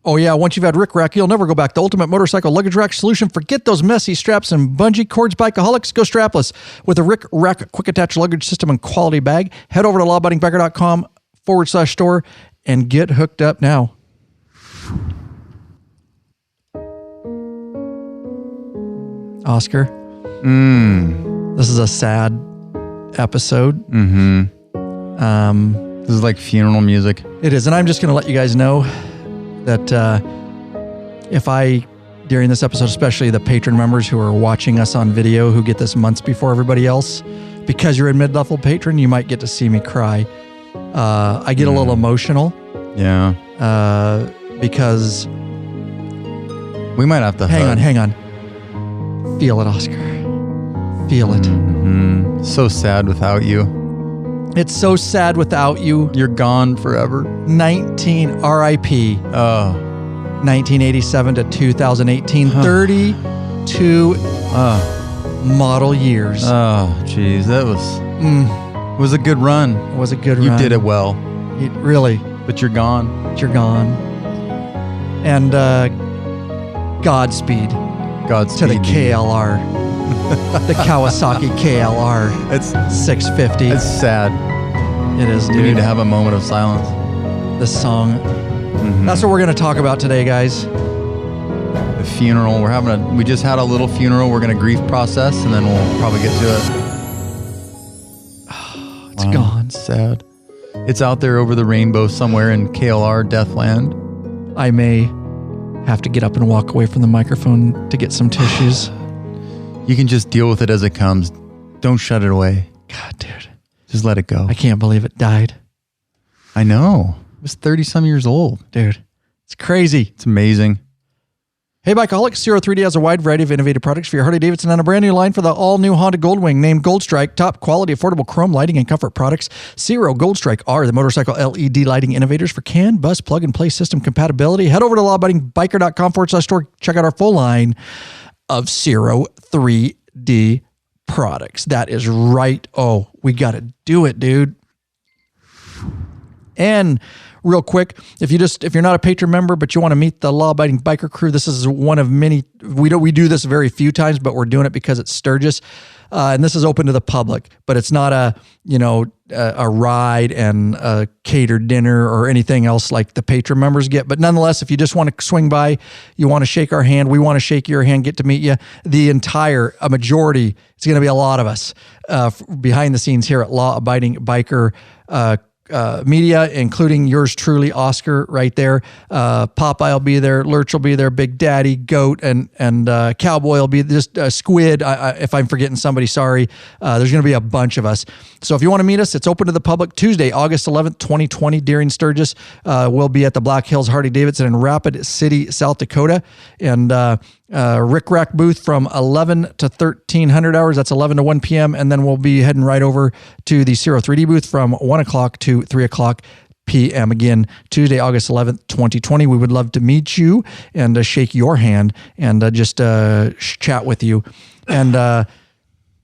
Oh, yeah. Once you've had Rick Rack, you'll never go back. The ultimate motorcycle luggage rack solution. Forget those messy straps and bungee cords. Bikeaholics, go strapless with a Rick Rack quick attach luggage system and quality bag. Head over to lawabidingbiker.com/store and get hooked up now. Oscar, this is a sad episode. This is like funeral music. It is, and I'm just going to let you guys know that if I, during this episode, especially the patron members who are watching us on video, who get this months before everybody else, because you're a mid-level patron, you might get to see me cry. I get a little emotional. Yeah. Because... we might have to Hang on. Feel it, Oscar. Feel it. So sad without you. It's so sad without you. You're gone forever. R.I.P. 1987 to 2018. 32 model years. Oh, jeez. That was a good run. It was a good run. You did it well. Really. But you're gone. And Godspeed to the KLR. The Kawasaki KLR. It's 650. It's sad. It is, dude. We need to have a moment of silence. The song. That's what we're going to talk about today, guys. The funeral. We just had a little funeral. We're going to grief process, and then we'll probably get to it. It's gone. It's sad. It's out there over the rainbow somewhere in KLR Deathland. I may have to get up and walk away from the microphone to get some tissues. You can just deal with it as it comes. Don't shut it away. God, dude. Just let it go. I can't believe it died. I know. It was 30-some years old. Dude, it's crazy. It's amazing. Hey, Bikeaholics, 03D has a wide variety of innovative products for your Harley-Davidson and a brand new line for the all-new Honda Goldwing named Goldstrike. Top quality, affordable chrome lighting and comfort products. Zero Goldstrike are the motorcycle LED lighting innovators for CAN, bus, plug-and-play system compatibility. Head over to lawabidingbiker.com/store. Check out our full line of 03D products. That is right. Oh, we got to do it, dude. And real quick, if you're not a patron member, but you want to meet the Law Abiding Biker crew, this is one of many. We do this very few times, but we're doing it because it's Sturgis, and this is open to the public. But it's not a ride and a catered dinner or anything else like the patron members get. But nonetheless, if you just want to swing by, you want to shake our hand, we want to shake your hand, get to meet you. A majority, it's going to be a lot of us behind the scenes here at Law Abiding Biker media, including yours truly, Oscar, right there. Popeye will be there. Lurch will be there. Big Daddy, Goat, and Cowboy will be just Squid. If I'm forgetting somebody, sorry. There's going to be a bunch of us. So if you want to meet us, it's open to the public Tuesday, August 11th, 2020, during Sturgis. We'll be at the Black Hills Harley-Davidson in Rapid City, South Dakota. And Rick Rack booth from 11 to 1300 hours. That's 11 to 1 p.m. And then we'll be heading right over to the 03D booth from 1 o'clock to 3 o'clock p.m. Again, Tuesday, August 11th, 2020. We would love to meet you and shake your hand and just chat with you. And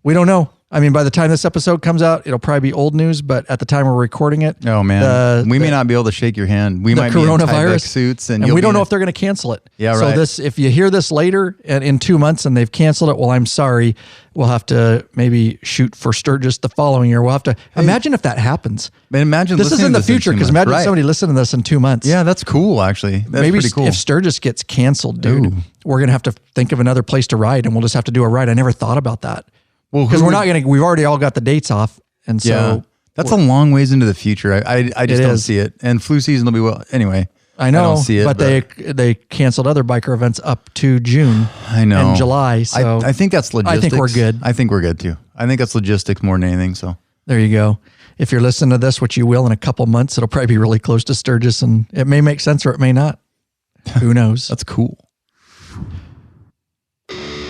we don't know. I mean, by the time this episode comes out, it'll probably be old news, but at the time we're recording it. Oh, man. We may not be able to shake your hand. We might be in Tyvek suits. And we don't know if they're going to cancel it. Yeah, right. So if you hear this later and in 2 months and they've canceled it, well, I'm sorry. We'll have to maybe shoot for Sturgis the following year. We'll have to imagine if that happens. Imagine this is in the future, because imagine somebody listening to this in 2 months. Yeah, that's cool, actually. That's maybe pretty cool. If Sturgis gets canceled, dude, we're going to have to think of another place to ride, and we'll just have to do a ride. I never thought about that. Well, because we've already all got the dates off. And so that's a long ways into the future. I just don't see it. And flu season will be anyway. I know. I don't see it. But they canceled other biker events up to June. I know. And July. So I think that's logistics. I think we're good. I think we're good too. I think that's logistics more than anything. So there you go. If you're listening to this, which you will in a couple months, it'll probably be really close to Sturgis, and it may make sense or it may not. Who knows? That's cool.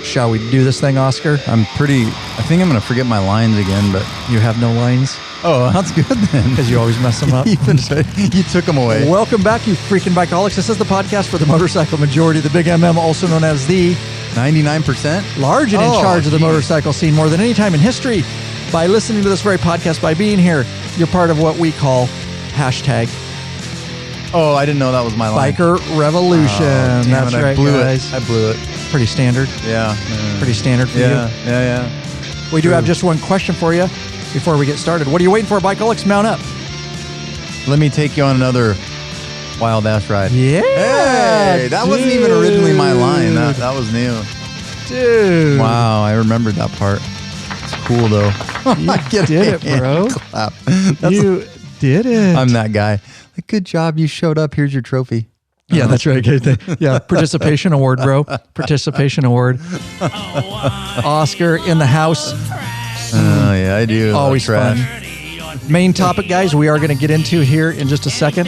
Shall we do this thing, Oscar? I think I'm going to forget my lines again, but... You have no lines? Oh, that's good then. Because you always mess them up. You took them away. Welcome back, you freaking bikeaholics. This is the podcast for the motorcycle majority, the Big MM, also known as the... 99%? Large and in charge of the motorcycle scene more than any time in history. By listening to this very podcast, by being here, you're part of what we call hashtag Oh, I didn't know that was my line. Biker Revolution. That's right, I blew guys. it. I blew it. Pretty standard. Yeah. Pretty standard for Yeah. you. We do have just one question for you before we get started. What are you waiting for, Bikeaholics? Mount up. Let me take you on another wild ass ride. Yeah. Hey, that wasn't even originally my line. That was new. Dude. Wow, I remembered that part. It's cool though. You did it, bro. Clap. You did it. I'm that guy. Like, good job. You showed up. Here's your trophy. Yeah, that's right. Yeah, participation award, bro. Participation award. Oscar in the house. Oh, yeah, I do. Always fun. Main topic, guys, we are going to get into here in just a second.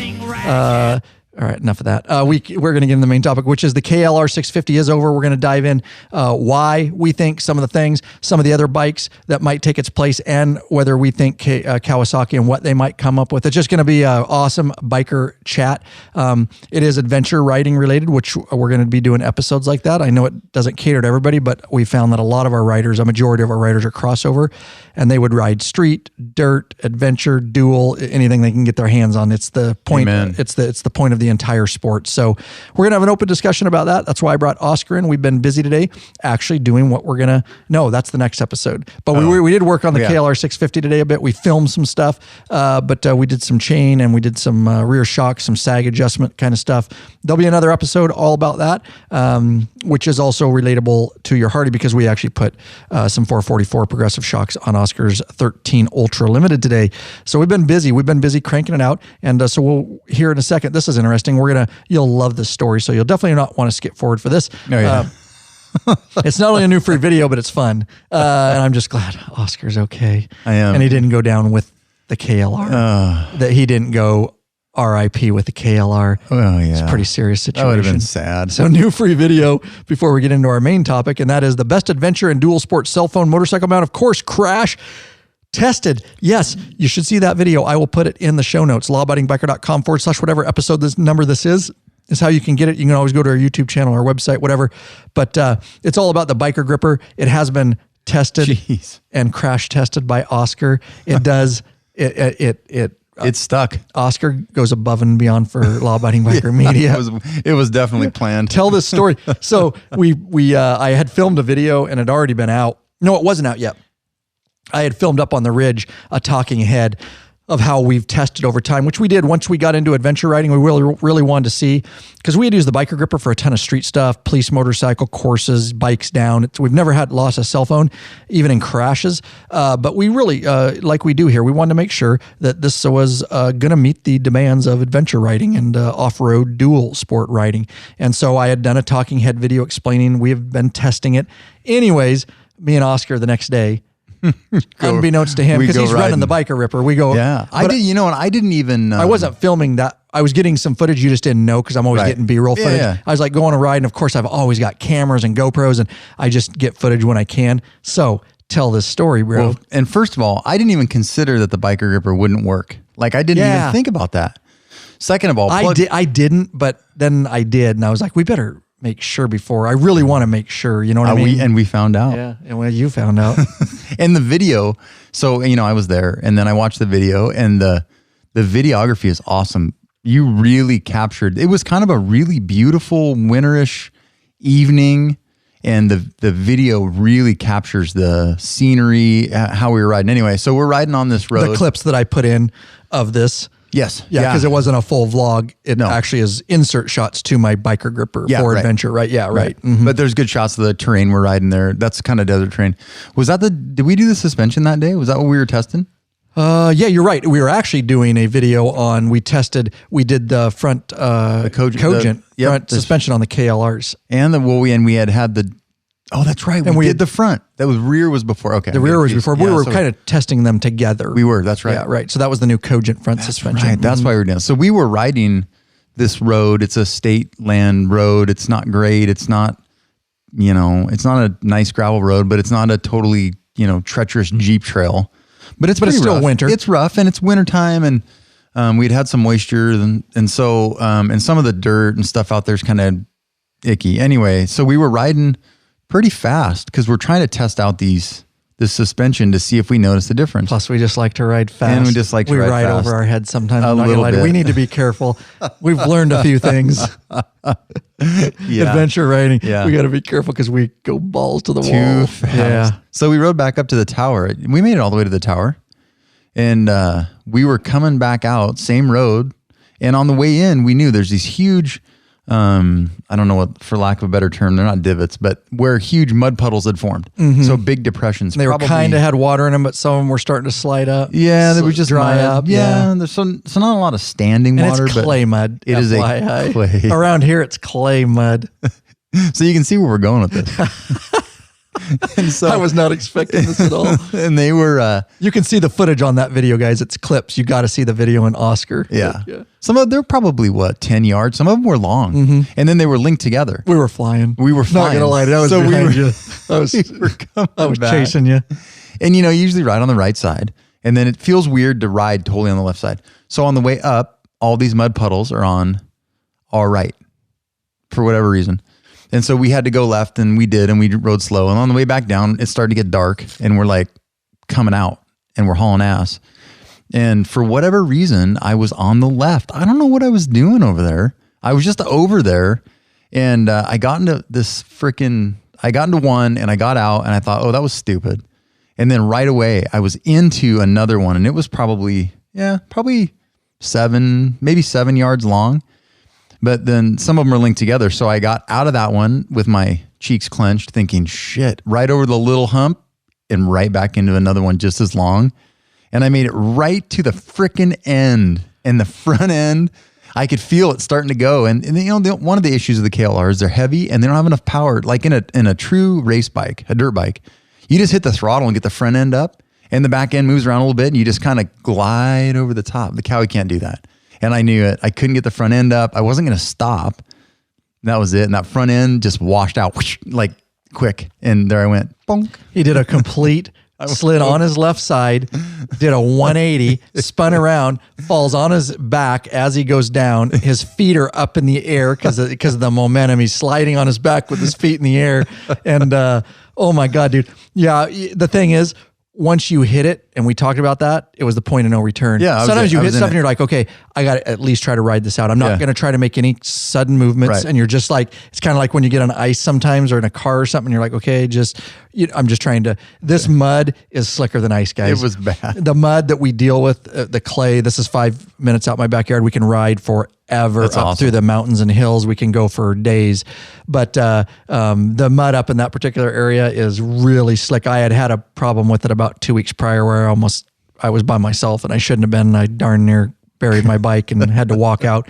All right, enough of that. We're going to get into the main topic, which is the KLR 650 is over. We're going to dive in why we think some of the things, some of the other bikes that might take its place, and whether we think Kawasaki and what they might come up with. It's just going to be an awesome biker chat. It is adventure riding related, which we're going to be doing episodes like that. I know it doesn't cater to everybody, but we found that a lot of our riders, a majority of our riders are crossover, and they would ride street, dirt, adventure, dual, anything they can get their hands on. It's the point. Amen. It's the point of the entire sport. So we're going to have an open discussion about that. That's why I brought Oscar in. We've been busy today actually doing what we're going to, no, that's the next episode. But we did work on the KLR 650 today a bit. We filmed some stuff, but we did some chain and we did some rear shock, some sag adjustment kind of stuff. There'll be another episode all about that, which is also relatable to your Harley because we actually put some 444 progressive shocks on Oscar's 13 Ultra Limited today. So we've been busy. We've been busy cranking it out. And so we'll hear in a second. This is interesting. You'll love this story. So you'll definitely not want to skip forward for this. Oh, yeah. It's not only a new free video, but it's fun. And I'm just glad Oscar's okay. I am. And he didn't go down with the KLR. That he didn't go RIP with the KLR. Oh, yeah. It's a pretty serious situation. That would have been sad. So new free video before we get into our main topic, and that is the best adventure and dual sport cell phone motorcycle mount. Of course, crash tested. Yes, you should see that video. I will put it in the show notes. lawabidingbiker.com/whatever episode this is how you can get it. You can always go to our YouTube channel, our website, whatever. But it's all about the biker gripper. It has been tested and crash tested by Oscar. It does. It's stuck. Oscar goes above and beyond for Law Abiding Biker Media. It was definitely planned. Tell this story. So I had filmed a video and it had already been out. No, it wasn't out yet. I had filmed up on the ridge a talking head of how we've tested over time, which we did once we got into adventure riding. We really wanted to see, because we had used the biker gripper for a ton of street stuff, police motorcycle courses, bikes down. We've never had lost a cell phone, even in crashes. But we really, like we do here, we wanted to make sure that this was going to meet the demands of adventure riding and off-road dual sport riding. And so I had done a talking head video explaining we have been testing it. Anyways, me and Oscar the next day, unbeknownst to him, because he's running the biker ripper. We go, yeah. I did, and I didn't even. I wasn't filming that. I was getting some footage you just didn't know because I'm always getting B-roll footage. Yeah. I was like going to ride, and of course I've always got cameras and GoPros, and I just get footage when I can. So tell this story, bro. Well, and first of all, I didn't even consider that the biker gripper wouldn't work. Like I didn't even think about that. Second of all, I didn't, but then I did, and I was like, we better make sure before. I really want to make sure, you know what I mean? We found out. Yeah, and well, you found out. In the video, so, I was there, and then I watched the video, and the videography is awesome. You really captured, it was kind of a really beautiful winterish evening, and the video really captures the scenery, how we were riding. Anyway, so we're riding on this road. The clips that I put in of this. Yes. Yeah, because it wasn't a full vlog. It actually is insert shots to my biker gripper for adventure, right? Yeah, right. Mm-hmm. But there's good shots of the terrain we're riding there. That's kind of desert terrain. Did we do the suspension that day? Was that what we were testing? Yeah, you're right. We were actually doing a video on, we did the front, the Cogent front suspension on the KLRs. And we had the, oh, that's right. We did the front. Rear was before. Okay. The rear was before. We were kind of testing them together. We were, that's right. Yeah, right. So that was the new Cogent front suspension. Right. That's why we were doing it. So we were riding this road. It's a state land road. It's not great. It's not, it's not a nice gravel road, but it's not a totally, treacherous Jeep trail. But it's still rough. Winter. It's rough, and it's wintertime, and we'd had some moisture, and so and some of the dirt and stuff out there is kind of icky. Anyway, so we were riding pretty fast because we're trying to test out this this suspension to see if we notice the difference. Plus, we just like to ride fast. And we just like to ride fast. over our heads sometimes. A little bit. We need to be careful. We've learned a few things. Adventure riding. Yeah. We got to be careful because we go balls to the Too wall. fast. Yeah. So we rode back up to the tower. We made it all the way to the tower. And we were coming back out, same road. And on the way in, we knew there's these huge, I don't know what, for lack of a better term, they're not divots, but where huge mud puddles had formed. So big depressions. They were kind of had water in them, but some of them were starting to slide up. Yeah, they were just dry mud. up. Yeah, there's so not a lot of standing And water. it's clay mud. It is FYI. a clay. Around here, it's clay mud. So you can see where we're going with this. And so I was not expecting this at all. And they were You can see the footage on that video, guys. It's clips. You got to see the video in Oscar. yeah. Some of they're probably 10 yards. Some of them were long, and then they were linked together. We were flying. We were flying. Not gonna lie, I was So behind you. I was chasing you. And you usually ride on the right side, and then it feels weird to ride totally on the left side. So on the way up, all these mud puddles are on our right for whatever reason. And so we had to go left, and we did, and we rode slow. And on the way back down, it started to get dark, and we're like coming out, and we're hauling ass. And for whatever reason, I was on the left. I don't know what I was doing over there. I was just over there, and I got into one, and I got out, and I thought, oh, that was stupid. And then right away, I was into another one, and it was probably 7 yards long. But then some of them are linked together. So I got out of that one with my cheeks clenched thinking, shit, right over the little hump and right back into another one just as long. And I made it right to the frickin' end. And the front end, I could feel it starting to go. And one of the issues of the KLR is they're heavy and they don't have enough power. Like in a true race bike, a dirt bike, you just hit the throttle and get the front end up and the back end moves around a little bit and you just kind of glide over the top. The Cowie can't do that. And I knew it. I couldn't get the front end up. I wasn't going to stop. That was it. And that front end just washed out whoosh, like quick. And there I went. Bonk. He did a complete slid on his left side, did a 180, spun around, falls on his back as he goes down. His feet are up in the air because of the momentum. He's sliding on his back with his feet in the air. And oh my God, dude. Yeah, the thing is, once you hit it, and we talked about that, it was the point of no return. Yeah, sometimes you hit stuff and you're like, okay, I got to at least try to ride this out. I'm not going to try to make any sudden movements. Right. And you're just like, it's kind of like when you get on ice sometimes or in a car or something, you're like, okay, I'm just trying to, this mud is slicker than ice, guys. It was bad. The mud that we deal with, the clay, this is 5 minutes out my backyard. We can ride forever up awesome. through the mountains and hills. We can go for days. But the mud up in that particular area is really slick. I had a problem with it about 2 weeks prior where I was by myself and I shouldn't have been. I darn near buried my bike and had to walk out.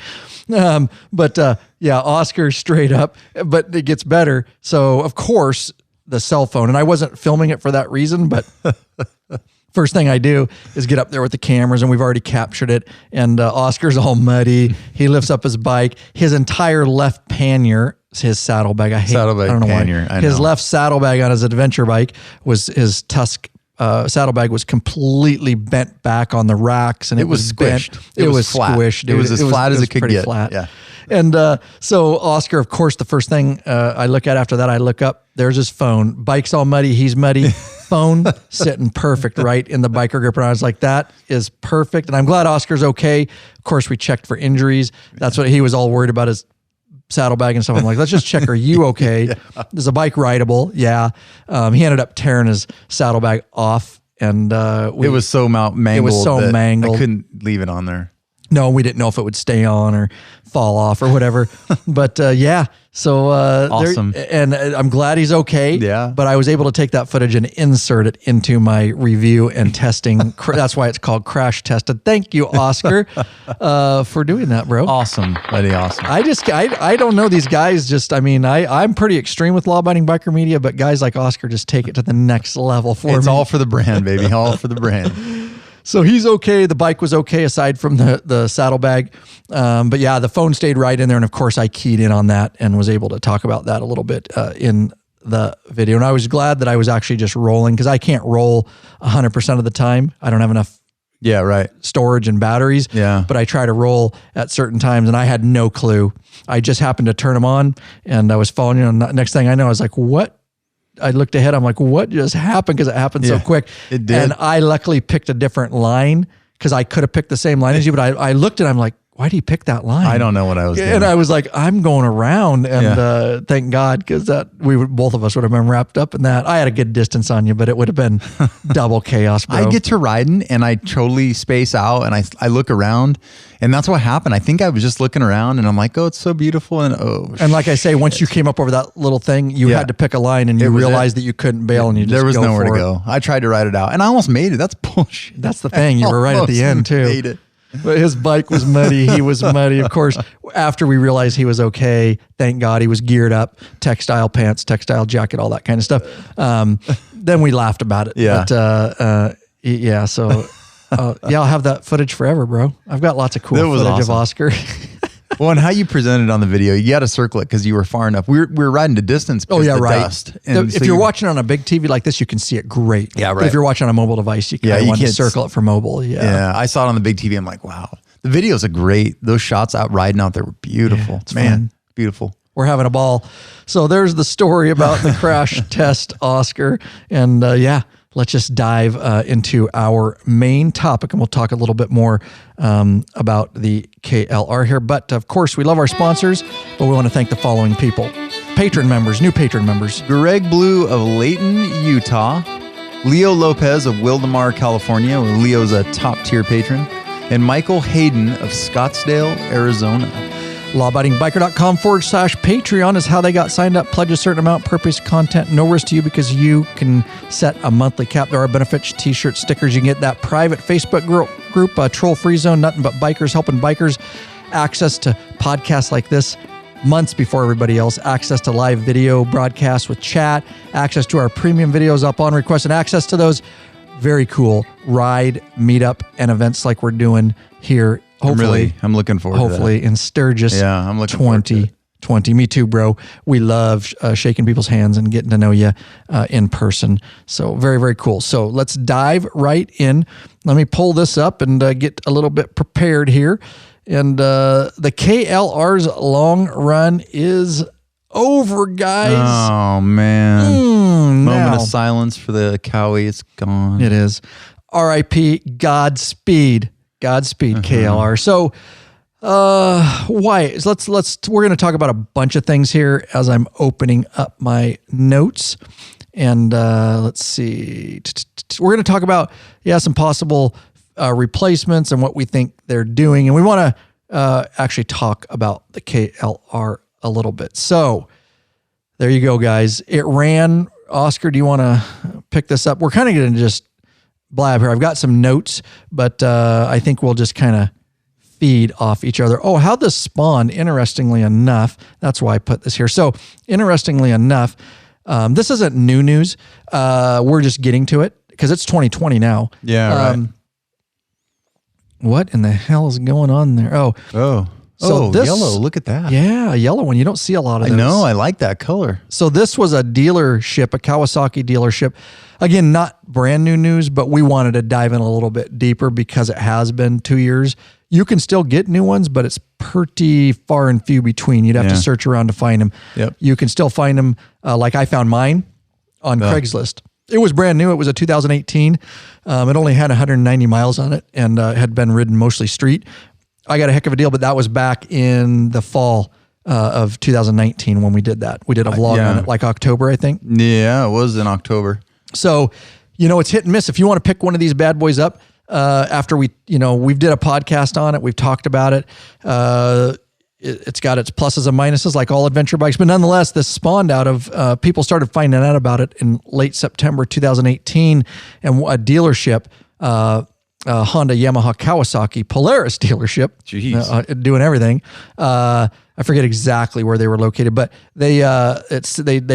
Oscar straight up, but it gets better. So of course the cell phone, and I wasn't filming it for that reason, but first thing I do is get up there with the cameras and we've already captured it. And Oscar's all muddy. He lifts up his bike, his entire left pannier, his saddlebag. I don't know pannier. why. His left saddlebag on his adventure bike was his tusk. Saddlebag was completely bent back on the racks and it was squished. Bent. It was flat. Squished. It was as flat as it could get. Flat. Yeah. And so Oscar, of course, the first thing I look at after that, I look up, there's his phone. Bike's all muddy. He's muddy. Phone sitting perfect right in the biker grip. And I was like, that is perfect. And I'm glad Oscar's okay. Of course, we checked for injuries. That's what he was all worried about, his saddlebag and stuff. I'm like, let's just check. Are you okay? Yeah. Is the bike rideable? Yeah. He ended up tearing his saddlebag off. And it was so mangled. It was so mangled. I couldn't leave it on there. No, we didn't know if it would stay on or fall off or whatever. But so awesome. And I'm glad he's okay. Yeah. But I was able to take that footage and insert it into my review and testing. That's why it's called Crash Tested. Thank you, Oscar, for doing that, bro. Awesome, buddy. Awesome. I don't know these guys. I'm pretty extreme with law-abiding biker media, but guys like Oscar just take it to the next level for me. It's all for the brand, baby. All for the brand. So he's okay. The bike was okay aside from the saddlebag. But yeah, the phone stayed right in there. And of course I keyed in on that and was able to talk about that a little bit in the video. And I was glad that I was actually just rolling because I can't roll 100% of the time. I don't have enough storage and batteries. Yeah. But I try to roll at certain times and I had no clue. I just happened to turn them on and I was following, next thing I know, I was like, what looked ahead. I'm like, what just happened? Because it happened so quick. It did. And I luckily picked a different line because I could have picked the same line as you, but I looked and I'm like, why do you pick that line? I don't know what I was doing. And I was like, I'm going around, and thank God, because both of us would have been wrapped up in that. I had a good distance on you, but it would have been double chaos, bro. I get to riding and I totally space out and I look around, and that's what happened. I think I was just looking around and I'm like, oh, it's so beautiful. And like I say, once you came up over that little thing, you had to pick a line, and you realized that you couldn't bail, and you just there was nowhere to for go. I tried to ride it out and I almost made it. That's bullshit. That's the thing. You were right at the end too. Made it. But his bike was muddy. He was muddy. Of course, after we realized he was okay, thank God, he was geared up, textile pants, textile jacket, all that kind of stuff. Then we laughed about it. Yeah. But yeah, so I'll have that footage forever, bro. I've got lots of cool footage of Oscar. Well, and how you presented on the video, you got to circle it because you were far enough. We were riding to distance because of the dust. And if you're watching on a big TV like this, you can see it great. Yeah, right. But if you're watching on a mobile device, you want to circle it for mobile. Yeah. I saw it on the big TV. I'm like, wow. The videos are great. Those shots out riding out there were beautiful. Yeah, it's fun. Beautiful. We're having a ball. So there's the story about the crash test, Oscar. And let's just dive into our main topic, and we'll talk a little bit more about the KLR here. But of course, we love our sponsors, but we want to thank the following people. Patron members, new patron members. Greg Blue of Layton, Utah. Leo Lopez of Wildemar, California. Leo's a top-tier patron. And Michael Hayden of Scottsdale, Arizona. LawabidingBiker.com/Patreon is how they got signed up. Pledge a certain amount, purpose, content, no risk to you, because you can set a monthly cap. There are benefits, t-shirts, stickers. You can get that private Facebook group, troll-free zone, nothing but bikers, helping bikers, access to podcasts like this months before everybody else, access to live video broadcasts with chat, access to our premium videos up on request, and access to those very cool ride, meetup, and events like we're doing here. Hopefully, I'm looking forward to that. Hopefully in Sturgis. Yeah, I'm looking forward to it. 2020. Me too, bro. We love shaking people's hands and getting to know you in person. So very, very cool. So let's dive right in. Let me pull this up and get a little bit prepared here. And the KLR's long run is over, guys. Oh, man. Moment of silence for the Cowie. It's gone. It is. R.I.P. Godspeed. Godspeed, KLR. So, why? We're going to talk about a bunch of things here as I'm opening up my notes. And let's see. We're going to talk about, some possible replacements and what we think they're doing. And we want to actually talk about the KLR a little bit. So there you go, guys. It ran. Oscar, do you want to pick this up? We're kind of going to just blab here. I've got some notes, but I think we'll just kind of feed off each other. Oh, how this spawned, interestingly enough, that's why I put this here. So interestingly enough, this isn't new news. We're just getting to it because it's 2020 now. Yeah, right. What in the hell is going on there? So this, yellow. Look at that. Yeah, a yellow one. You don't see a lot of those. I know. I like that color. So this was a dealership, a Kawasaki dealership. Again, not brand new news, but we wanted to dive in a little bit deeper because it has been 2 years. You can still get new ones, but it's pretty far and few between. You'd have to search around to find them. Yep. You can still find them, like I found mine on Craigslist. It was brand new. It was a 2018. It only had 190 miles on it and had been ridden mostly street. I got a heck of a deal, but that was back in the fall of 2019 when we did that. We did a vlog on it, like October, I think. Yeah, it was in October. So, it's hit and miss. If you want to pick one of these bad boys up after we've did a podcast on it, we've talked about it. It's got its pluses and minuses like all adventure bikes, but nonetheless, this spawned out of people started finding out about it in late September 2018, and a dealership, Honda, Yamaha, Kawasaki, Polaris dealership, doing everything. I forget exactly where they were located, but they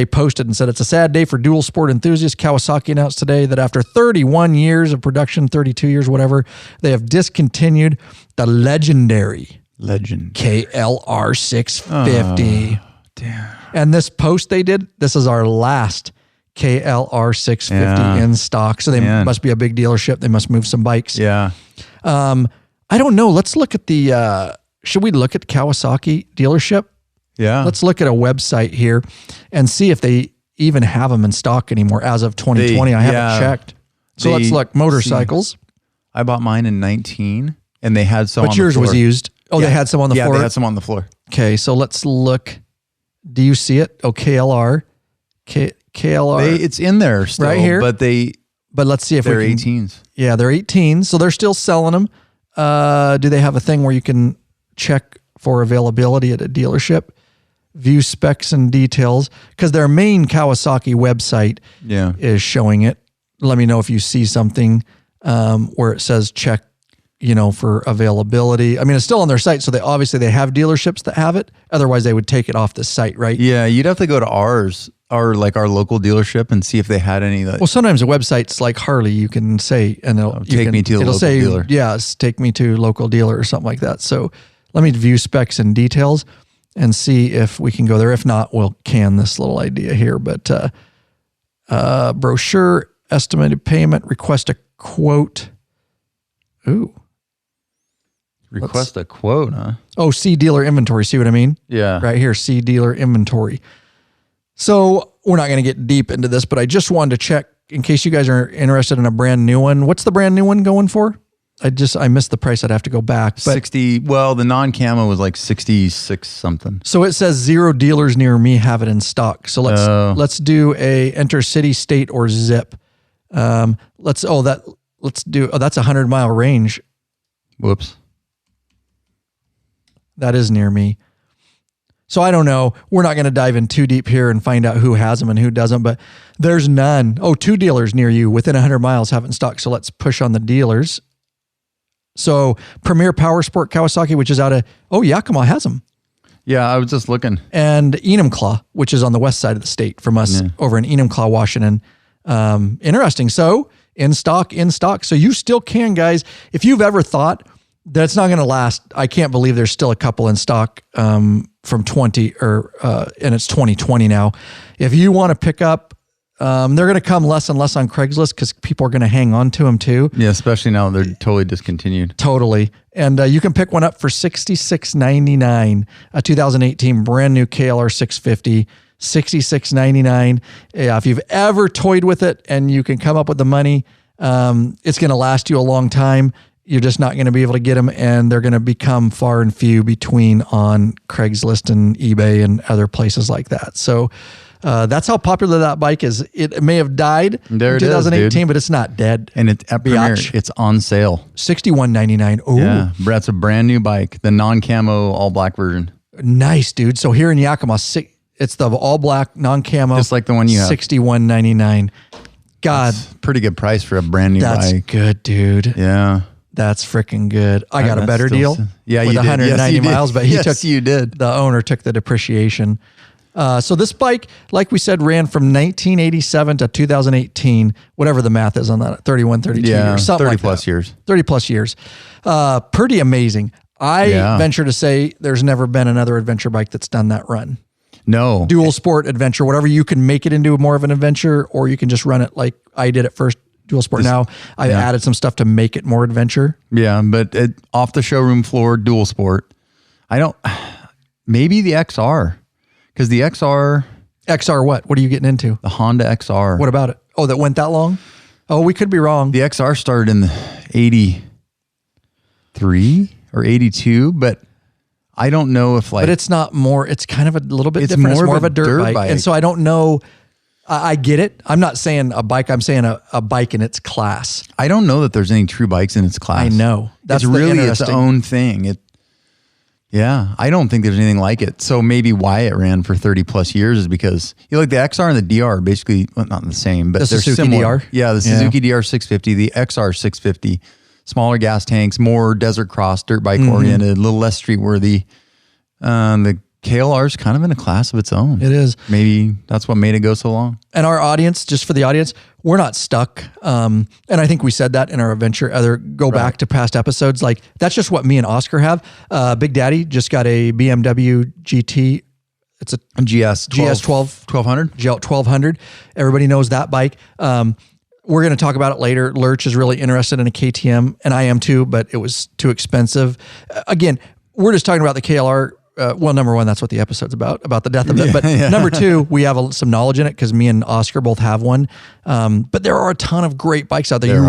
posted and said it's a sad day for dual sport enthusiasts. Kawasaki announced today that after 31 years of production, 32 years, whatever, they have discontinued the legendary KLR 650. Damn. And this post they did, this is our last KLR 650 in stock. So they must be a big dealership. They must move some bikes. Yeah. I don't know. Let's look at the, should we look at Kawasaki dealership? Yeah. Let's look at a website here and see if they even have them in stock anymore as of 2020. I haven't checked. So let's look. Motorcycles. I bought mine in 19 and they had some on the floor. But yours was used. Oh, they had some on the floor? Yeah, they had some on the floor. Okay, so let's look. Do you see it? Oh, KLR. KLR. It's in there still. Right here? But let's see if they're we can. 18s. Yeah, they're 18s. So they're still selling them. Do they have a thing where you can check for availability at a dealership? View specs and details. Because their main Kawasaki website is showing it. Let me know if you see something where it says check, for availability. I mean, it's still on their site, so they have dealerships that have it. Otherwise, they would take it off the site, right? Yeah, you'd have to go to ours, or like our local dealership, and see if they had any. Well, sometimes the websites like Harley, you can say, and it'll take me to the local dealer. Yes, take me to local dealer or something like that. So let me view specs and details and see if we can go there. If not, we'll can this little idea here. But brochure, estimated payment, request a quote. Ooh. Request a quote, huh? Oh, see dealer inventory. See what I mean? Yeah. Right here, see dealer inventory. So we're not going to get deep into this, but I just wanted to check in case you guys are interested in a brand new one. What's the brand new one going for? I missed the price. I'd have to go back. But 60. Well, the non-camo was like 66 something. So it says 0 dealers near me have it in stock. So let's do a enter city, state, or zip. That's a 100-mile range. Whoops. That is near me. So I don't know. We're not going to dive in too deep here and find out who has them and who doesn't, but there's none. Oh, 2 dealers near you within 100 miles have it in stock. So let's push on the dealers. So Premier Power Sport Kawasaki, which is out of, Yakima has them. Yeah, I was just looking. And Enumclaw, which is on the west side of the state from us over in Enumclaw, Washington. Interesting. So in stock. So you still can, guys. If you've ever thought that it's not going to last, I can't believe there's still a couple in stock from 20 and it's 2020 now. If you want to pick up, they're going to come less and less on Craigslist because people are going to hang on to them too. Yeah, especially now they're totally discontinued. Totally. And you can pick one up for $66.99, a 2018 brand new KLR 650, $66.99. Yeah, if you've ever toyed with it and you can come up with the money, it's going to last you a long time. You're just not going to be able to get them, and they're going to become far and few between on Craigslist and eBay and other places like that. So that's how popular that bike is. It may have died in 2018, but it's not dead. And it's at Premier, it's on sale. $61.99. Oh, yeah, that's a brand new bike, the non-camo all black version. Nice, dude. So here in Yakima, it's the all black non-camo, just like the one you have. $61.99. God, that's a pretty good price for a brand new bike. That's good, dude. Yeah. That's freaking good. I got a better deal. Yeah, with you 190 miles, but you did. The owner took the depreciation. So this bike, like we said, ran from 1987 to 2018, whatever the math is on that, 31, 32 years, something 30 like plus that. years. 30 plus years. Pretty amazing. I venture to say there's never been another adventure bike that's done that run. No. Dual sport adventure, whatever, you can make it into more of an adventure, or you can just run it like I did at first. Dual sport. Now I've added some stuff to make it more adventure. Yeah, but off the showroom floor, dual sport. Maybe the XR, because the XR what? What are you getting into? The Honda XR. What about it? Oh, that went that long? Oh, we could be wrong. The XR started in the 83 or 82, but I don't know if But it's not more. It's kind of a little bit different. It's more of a dirt bike. And so I don't know. I get it. I'm not saying a bike. I'm saying a bike in its class. I don't know that there's any true bikes in its class. I know. That's really its own thing. I don't think there's anything like it. So maybe why it ran for 30 plus years is because like the XR and the DR are basically not the same, but they're Suzuki similar. DR? Yeah, the Suzuki DR 650, the XR 650, smaller gas tanks, more desert cross, dirt bike oriented, a little less street worthy. The KLR is kind of in a class of its own. It is. Maybe that's what made it go so long. And our audience, just for the audience, we're not stuck. And I think we said that in our adventure. Go back to past episodes. Like that's just what me and Oscar have. Big Daddy just got a BMW GT. It's a GS 1200. 1200. Everybody knows that bike. We're going to talk about it later. Lurch is really interested in a KTM, and I am too, but it was too expensive. Again, we're just talking about the KLR well, number one, that's what the episode's about the death of it. But number two, we have some knowledge in it because me and Oscar both have one. But there are a ton of great bikes out there.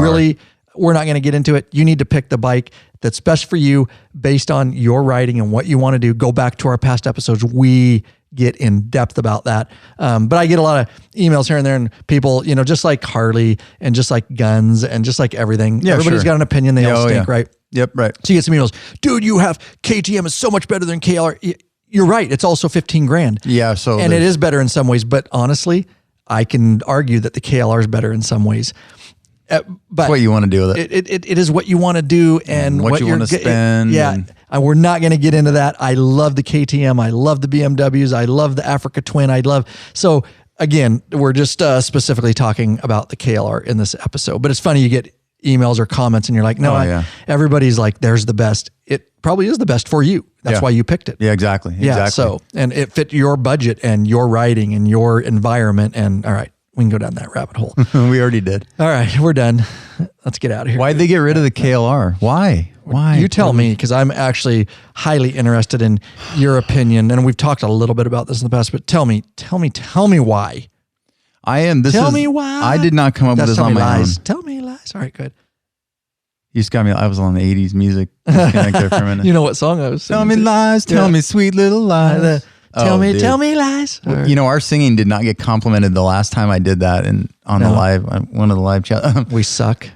We're not going to get into it. You need to pick the bike that's best for you based on your riding and what you want to do. Go back to our past episodes. We get in depth about that. But I get a lot of emails here and there, and people, just like Harley and just like guns and just like everything. Yeah, everybody's got an opinion. They all stink, right? Yep, right. So you get some emails, dude, you have KTM is so much better than KLR. You're right. It's also 15 grand. Yeah. And it is better in some ways, but honestly, I can argue that the KLR is better in some ways. But that's what you want to do with it. It is what you want to do and what you want to spend. We're not going to get into that. I love the KTM. I love the BMWs. I love the Africa Twin. So again, we're just specifically talking about the KLR in this episode, but it's funny. You get emails or comments and you're like, no, everybody's like, there's the best. It probably is the best for you. That's why you picked it. Yeah, exactly. Yeah. So, and it fit your budget and your riding and your environment. And all right, we can go down that rabbit hole. We already did. All right, we're done. Let's get out of here. Why'd they get rid of the KLR? Why? You tell me, because I'm actually highly interested in your opinion. And we've talked a little bit about this in the past, but tell me why. Tell me why. I did not come up with this on my own. Tell me lies. All right, good. You just got me. I was on the 80s music. Disconnect there for a minute. You know what song I was singing? Tell me lies. Tell me sweet little lies. Tell me lies. Our singing did not get complimented the last time I did that on the live, one of the live chat. We suck.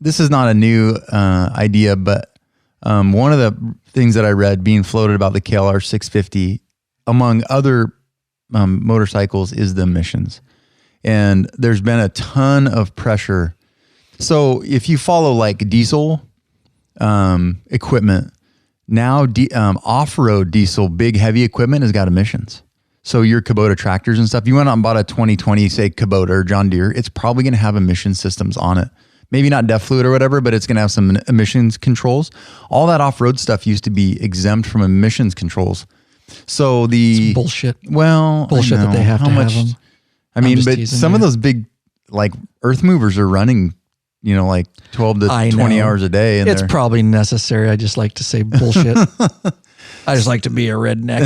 This is not a new idea, but one of the things that I read being floated about the KLR 650, among other motorcycles, is the emissions. And there's been a ton of pressure. So if you follow like diesel equipment, now off-road diesel, big heavy equipment has got emissions. So your Kubota tractors and stuff, you went out and bought a 2020, say Kubota or John Deere, it's probably going to have emission systems on it. Maybe not DEF fluid or whatever, but it's going to have some emissions controls. All that off-road stuff used to be exempt from emissions controls. So it's bullshit. Well, bullshit that they have to have them. I mean, but some of those big like earth movers are running, like 12 to 20 hours a day. And it's probably necessary. I just like to say bullshit. I just like to be a redneck.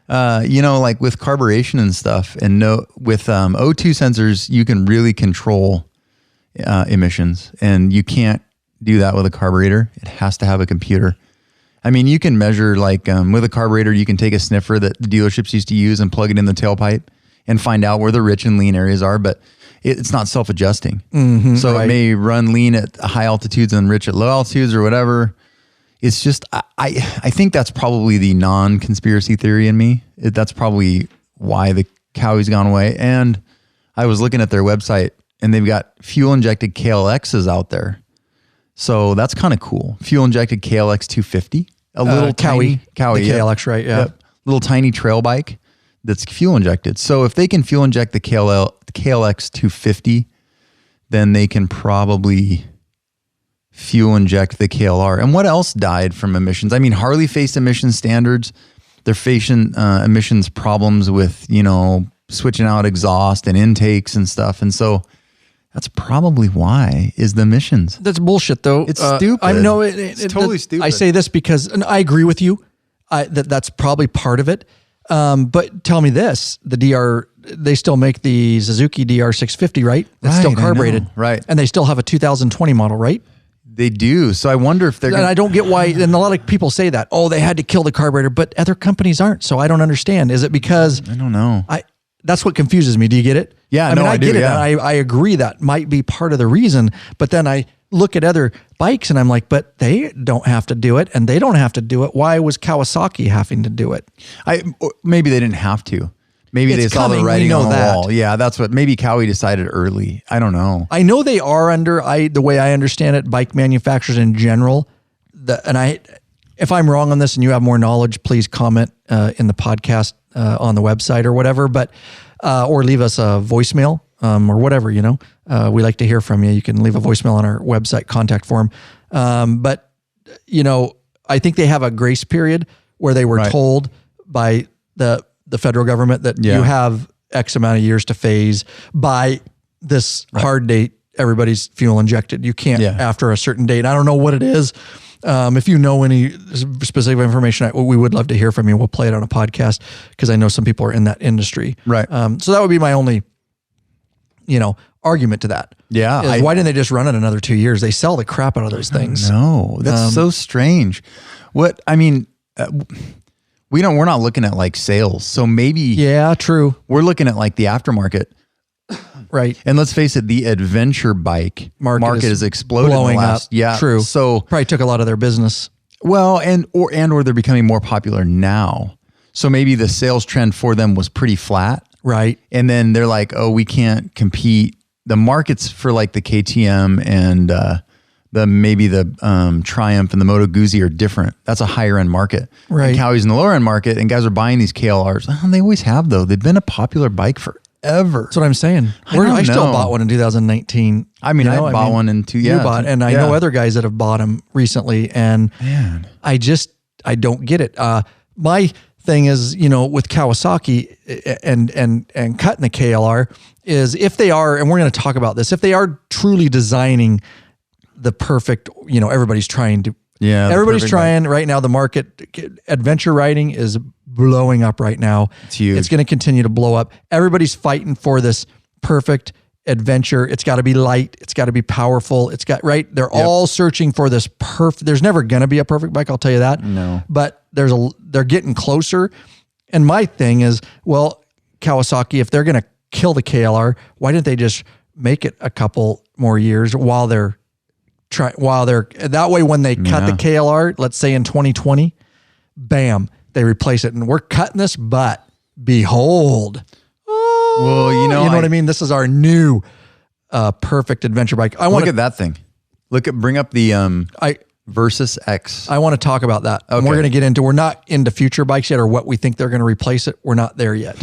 Like with carburation and stuff, and with O2 sensors, you can really control emissions, and you can't do that with a carburetor. It has to have a computer. I mean, you can measure with a carburetor, you can take a sniffer that the dealerships used to use and plug it in the tailpipe and find out where the rich and lean areas are, but it's not self-adjusting. Mm-hmm, so it may run lean at high altitudes and rich at low altitudes or whatever. It's just, I think that's probably the non-conspiracy theory in me. That's probably why the Kawai's gone away. And I was looking at their website, and they've got fuel-injected KLXs out there. So that's kind of cool. Fuel-injected KLX 250. A little Kawi, the KLX, right? Yeah. Yep. Little tiny trail bike that's fuel-injected. So if they can fuel-inject the KLX 250, then they can probably fuel inject the KLR. And what else died from emissions? I mean, Harley faced emission standards. They're facing emissions problems with, switching out exhaust and intakes and stuff. And so that's probably why is the emissions. That's bullshit though. It's stupid. I know it's totally stupid. I say this because, and I agree with you, that's probably part of it. But tell me this, they still make the Suzuki DR 650, right? It's still carbureted. Right. And they still have a 2020 model, right? They do. So I wonder if they're And I don't get why, and a lot of people say that, they had to kill the carburetor, but other companies aren't. So I don't understand. Is it because... I don't know. That's what confuses me. Do you get it? Yeah, I get do, it. yeah. And I agree that might be part of the reason, but then I look at other bikes and I'm like, but they don't have to do it and they don't have to do it. Why was Kawasaki having to do it? Maybe they didn't have to. Maybe they saw the writing on the wall. Yeah, that's what, maybe Kawi decided early. I don't know. I know they are under, the way I understand it, bike manufacturers in general, if I'm wrong on this and you have more knowledge, please comment in the podcast on the website or whatever, but or leave us a voicemail or whatever, we like to hear from you. You can leave a voicemail on our website contact form. But I think they have a grace period where they were told by the federal government that you have X amount of years to phase by this hard date. Everybody's fuel injected. You can't after a certain date. I don't know what it is. If you know any specific information, we would love to hear from you. We'll play it on a podcast because I know some people are in that industry. Right. So that would be my only, argument to that. Yeah. Why didn't they just run it another 2 years? They sell the crap out of those things. No, that's so strange. We're not looking at like sales. So maybe. Yeah, true. We're looking at like the aftermarket. Right. And let's face it, the adventure bike market is exploded in the last, up. Yeah. True. So probably took a lot of their business. Well, or they're becoming more popular now. So maybe the sales trend for them was pretty flat. Right. And then they're like, oh, we can't compete. The markets for like the KTM and the Triumph and the Moto Guzzi are different. That's a higher end market. Right. And Cowie's in the lower end market, and guys are buying these KLRs. Oh, they always have though. They've been a popular bike forever. That's what I'm saying. I still bought one in 2019. I mean, I bought one in two. Yeah, you bought, and I know other guys that have bought them recently, and man, I don't get it. My thing is, with Kawasaki and cutting the KLR is if they are, and we're going to talk about this, if they are truly designing the perfect, everybody's trying to. Yeah, everybody's trying right now. The market, adventure riding is blowing up right now. It's huge. It's going to continue to blow up. Everybody's fighting for this perfect adventure. It's got to be light. It's got to be powerful. It's got, right. They're all searching for this perfect. There's never going to be a perfect bike. I'll tell you that. No, but they're getting closer. And my thing is, well, Kawasaki, if they're going to kill the KLR, why didn't they just make it a couple more years while they're that way when they cut the KLR, let's say in 2020, bam, they replace it. And we're cutting this, but behold. Well, you know what I mean? This is our new perfect adventure bike. Look at that thing. Bring up the Versus X. I want to talk about that. Okay. And we're going to get into, we're not into future bikes yet or what we think they're going to replace it. We're not there yet.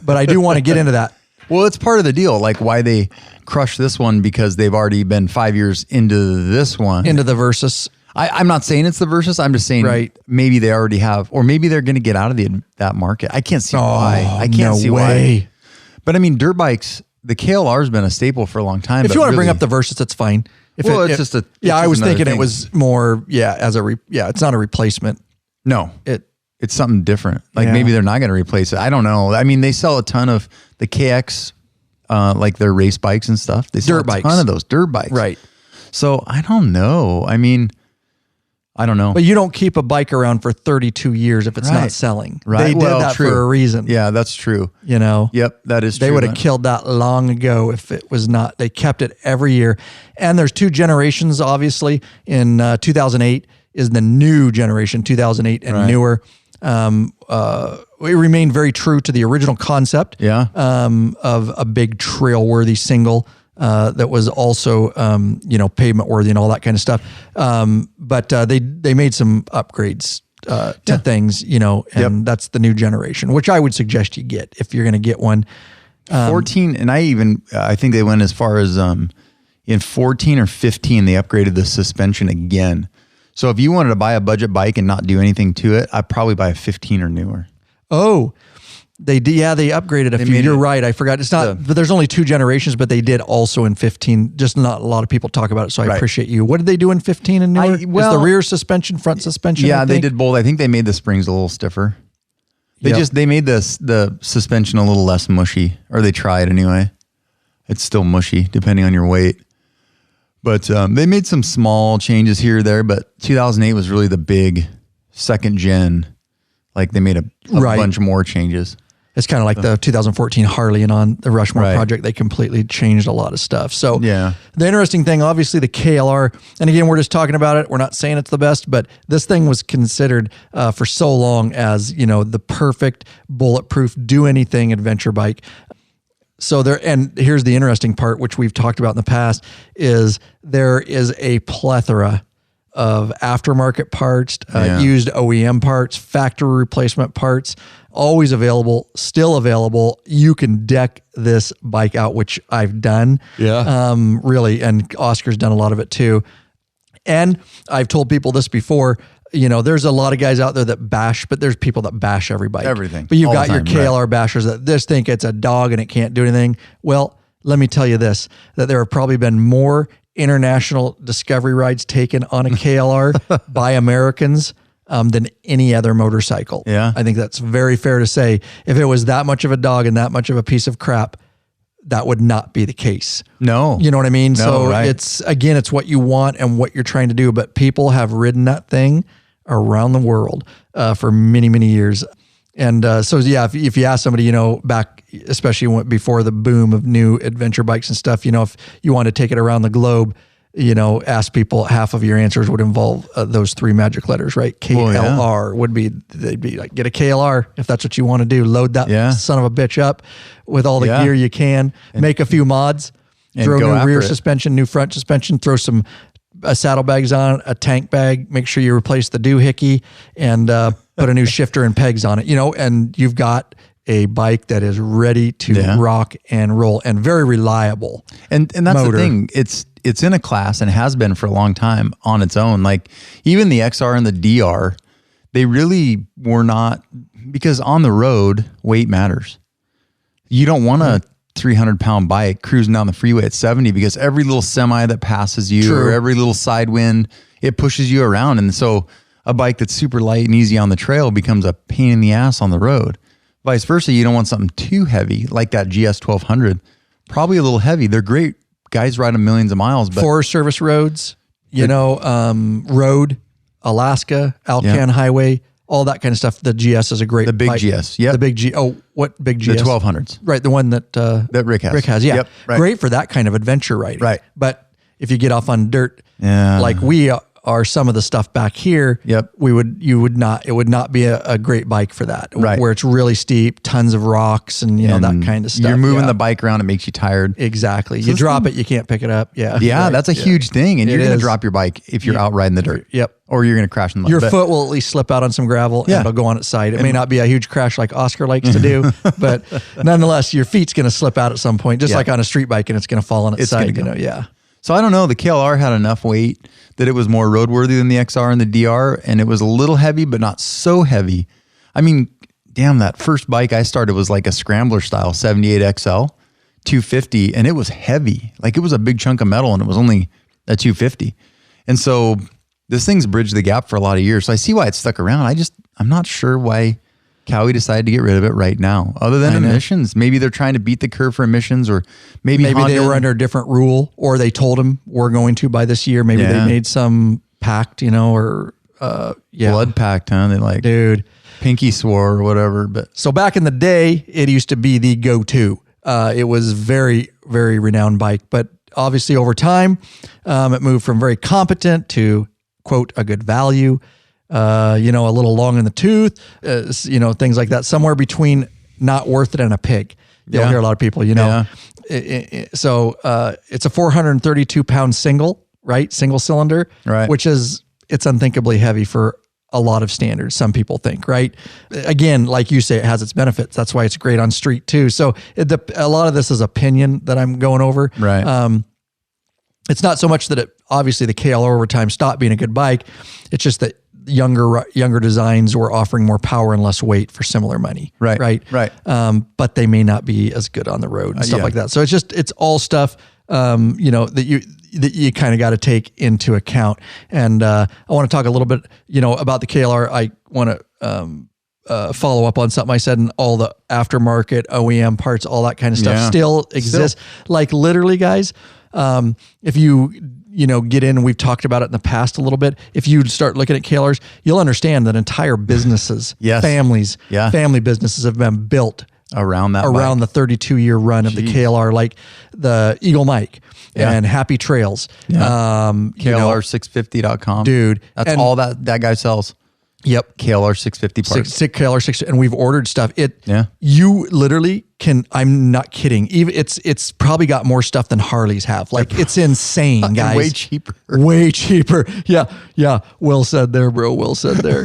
But I do want to get into that. Well, it's part of the deal, like why they crushed this one, because they've already been 5 years into this one. Into the Versus. I'm not saying it's the Versus. I'm just saying maybe they already have, or maybe they're going to get out of that market. I can't see why. I can't see why. But I mean, dirt bikes, the KLR has been a staple for a long time. If you want to bring up the Versus, that's fine. It's just a... Yeah, I was thinking it was more, it's not a replacement. No. It's something different. Like maybe they're not going to replace it. I don't know. I mean, they sell a ton of the KX, like their race bikes and stuff. They sell a ton of those dirt bikes. Right. So I don't know. I mean, I don't know. But you don't keep a bike around for 32 years if it's not selling. Right. They did that for a reason. Yeah, that's true. Yep, that is true. They would have killed that long ago if it was not. They kept it every year. And there's two generations, obviously. In 2008 is the new generation, 2008 and newer. We remained very true to the original concept of a big trail-worthy single that was also, pavement-worthy and all that kind of stuff. But they made some upgrades to things, and that's the new generation, which I would suggest you get if you're going to get one. 14, and I think they went as far as in 14 or 15, they upgraded the suspension again. So if you wanted to buy a budget bike and not do anything to it, I'd probably buy a 15 or newer. Oh, they did. Yeah, they upgraded a few. You're right. I forgot. It's not, but there's only two generations, but they did also in 15. Just not a lot of people talk about it. So I appreciate you. What did they do in 15 and newer? Is the rear suspension, front suspension? Yeah, they did both. I think they made the springs a little stiffer. They made the suspension a little less mushy, or they tried anyway. It's still mushy depending on your weight. But they made some small changes here or there, but 2008 was really the big second gen. Like they made a bunch more changes. It's kind of like the 2014 Harley and on the Rushmore project. They completely changed a lot of stuff. So the interesting thing, obviously the KLR, and again, we're just talking about it. We're not saying it's the best, but this thing was considered for so long as, the perfect bulletproof, do anything adventure bike. So and here's the interesting part, which we've talked about in the past, is there is a plethora of aftermarket parts, used OEM parts, factory replacement parts, always available, still available. You can deck this bike out, which I've done. Yeah. Really. And Oscar's done a lot of it too. And I've told people this before, there's a lot of guys out there that bash, but there's people that bash every bike. Everything. But you've got your KLR bashers that just think it's a dog and it can't do anything. Well, let me tell you this, that there have probably been more international discovery rides taken on a KLR by Americans than any other motorcycle. Yeah. I think that's very fair to say. If it was that much of a dog and that much of a piece of crap, that would not be the case. No. You know what I mean? No, So right. it's what you want and what you're trying to do. But people have ridden that thing around the world for many, many years. And so, yeah, if you ask somebody, back, especially before the boom of new adventure bikes and stuff, if you want to take it around the globe, ask people, half of your answers would involve those three magic letters, right? KLR they'd be like, get a KLR if that's what you want to do. Load that son of a bitch up with all the gear you can, make a few mods, throw new rear suspension, new front suspension, throw some saddlebags on, a tank bag, make sure you replace the doohickey and put a new shifter and pegs on it, and you've got a bike that is ready to rock and roll and very reliable. And that's the thing. It's in a class and has been for a long time on its own. Like even the XR and the DR, they really were not, because on the road, weight matters. You don't want a 300-pound bike cruising down the freeway at 70 because every little semi that passes you or every little side wind, it pushes you around. And so a bike that's super light and easy on the trail becomes a pain in the ass on the road. Vice versa, you don't want something too heavy like that GS 1200. Probably a little heavy. They're great. Guys ride them millions of miles. But Forest Service roads, road, Alaska, Alcan Highway, all that kind of stuff. The GS is a great the big bike. GS. Yeah. The big G. Oh, what big GS? The 1200s. Right. The one that Rick has. Rick has. Yeah. Yep, right. Great for that kind of adventure riding. Right. But if you get off on dirt, like we are, some of the stuff back here, it would not be a great bike for that. Right. Where it's really steep, tons of rocks and, that kind of stuff. You're moving the bike around, it makes you tired. Exactly. So you drop it, you can't pick it up. Yeah. Yeah, that's a huge thing. And you're going to drop your bike if you're out riding the dirt. Yep. Or you're going to crash in the mud. Your foot will at least slip out on some gravel and it'll go on its side. It may not be a huge crash like Oscar likes to do, but nonetheless, your feet's going to slip out at some point, just like on a street bike, and it's going to fall on its side. So I don't know. The KLR had enough weight that it was more roadworthy than the XR and the DR, and it was a little heavy, but not so heavy. I mean, damn, that first bike I started was like a scrambler style 78 XL 250, and it was heavy. Like it was a big chunk of metal, and it was only a 250. And so this thing's bridged the gap for a lot of years. So I see why it stuck around. I'm not sure why Cowie decided to get rid of it right now, other than emissions. Maybe they're trying to beat the curve for emissions, or maybe they were under a different rule, or they told them we're going to by this year. Maybe they made some pact, or blood pact, huh? They like, dude, pinky swore or whatever. But so back in the day, it used to be the go-to. It was very, very renowned bike, but obviously over time, it moved from very competent to quote a good value. A little long in the tooth, things like that, somewhere between not worth it and a pig. You'll hear a lot of people, So it's a 432-pound single cylinder, right? Which it's unthinkably heavy for a lot of standards. Some people think, right? Again, like you say, it has its benefits. That's why it's great on street too. So a lot of this is opinion that I'm going over. Right. It's not so much that obviously the KLR over time stopped being a good bike. It's just that younger designs were offering more power and less weight for similar money. Right. But they may not be as good on the road and stuff like that. So it's all stuff, that you kind of got to take into account. And I want to talk a little bit, about the KLR. I want to follow up on something I said, and all the aftermarket OEM parts, all that kind of stuff still exists. Like literally, guys, if you get in, and we've talked about it in the past a little bit. If you start looking at KLRs, you'll understand that entire businesses, families, family businesses have been built around the 32-year run of the KLR, like the Eagle Mike and Happy Trails. KLR650.com. Dude. That's all that guy sells. Yep. KLR 650 parts. KLR 650, and we've ordered stuff. You literally can, I'm not kidding. Even it's probably got more stuff than Harleys have. Like it's insane, guys. Way cheaper. Yeah. Well said there, bro. Well said there.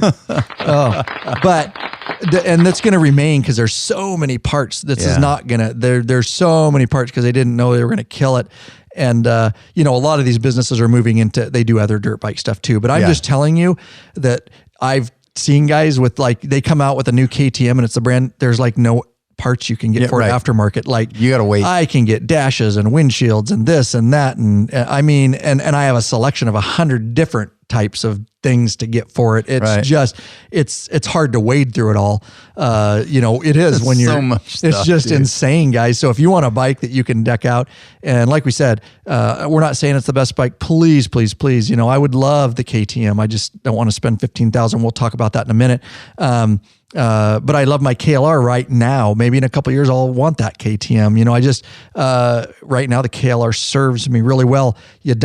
And that's going to remain because there's so many parts. This is not going to, there's so many parts because they didn't know they were going to kill it. And, a lot of these businesses are moving into, they do other dirt bike stuff too. But I'm just telling you that I've seen guys with they come out with a new KTM and it's the brand, there's like no parts you can get for aftermarket. Like you got to wait. I can get dashes and windshields and this and that. And I mean, and I have a selection of 100 different types of things to get for it. It's just, it's hard to wade through it all. It is when you're, so much stuff, it's just dude. insane, guys. So if you want a bike that you can deck out, and like we said, we're not saying it's the best bike, please, please, please. I would love the KTM. I just don't want to spend $15,000. We'll talk about that in a minute. But I love my KLR right now. Maybe in a couple of years, I'll want that KTM. I just, right now the KLR serves me really well. You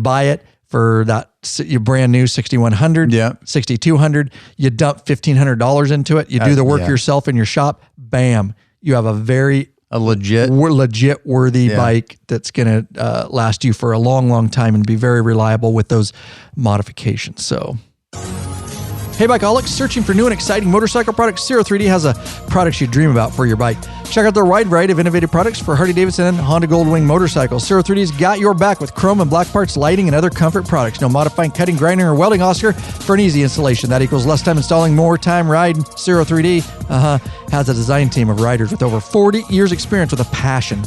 buy it for that, your brand new 6,100, 6,200, you dump $1,500 into it. You do the work yourself in your shop. Bam. You have a legit worthy bike that's going to last you for a long, long time and be very reliable with those modifications. So, hey, Bikeaholics, searching for new and exciting motorcycle products? Zero 3D has a products you dream about for your bike. Check out their wide variety of innovative products for Harley-Davidson and Honda Goldwing motorcycles. Zero 3D's got your back with chrome and black parts, lighting, and other comfort products. No modifying, cutting, grinding, or welding, Oscar, for an easy installation. That equals less time installing, more time riding. Zero 3D has a design team of riders with over 40 years experience with a passion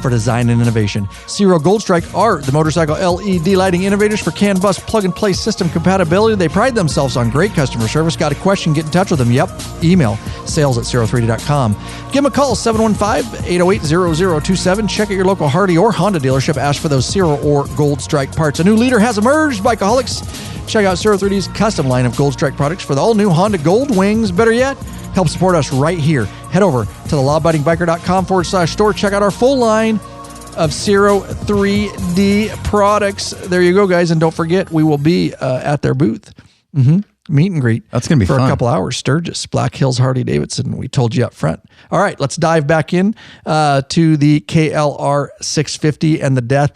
for design and innovation. Zero Gold Strike are the motorcycle LED lighting innovators for CAN bus plug-and-play system compatibility. They pride themselves on great customer service. Got a question? Get in touch with them. Yep. Email sales@zero3d.com. Give them a call, 715-808-0027. Check out your local Harley or Honda dealership. Ask for those Zero or Gold Strike parts. A new leader has emerged, Bikeaholics. Check out Zero 3D's custom line of Gold Strike products for the all-new Honda Gold Wings. Better yet, help support us right here. Head over to thelawabidingbiker.com/store. Check out our full line of Zero 3D products. There you go, guys. And don't forget, we will be at their booth. Meet and greet. That's going to be for fun. A couple hours. Sturgis, Black Hills, Harley-Davidson. We told you up front. All right, let's dive back in to the KLR 650 and the death.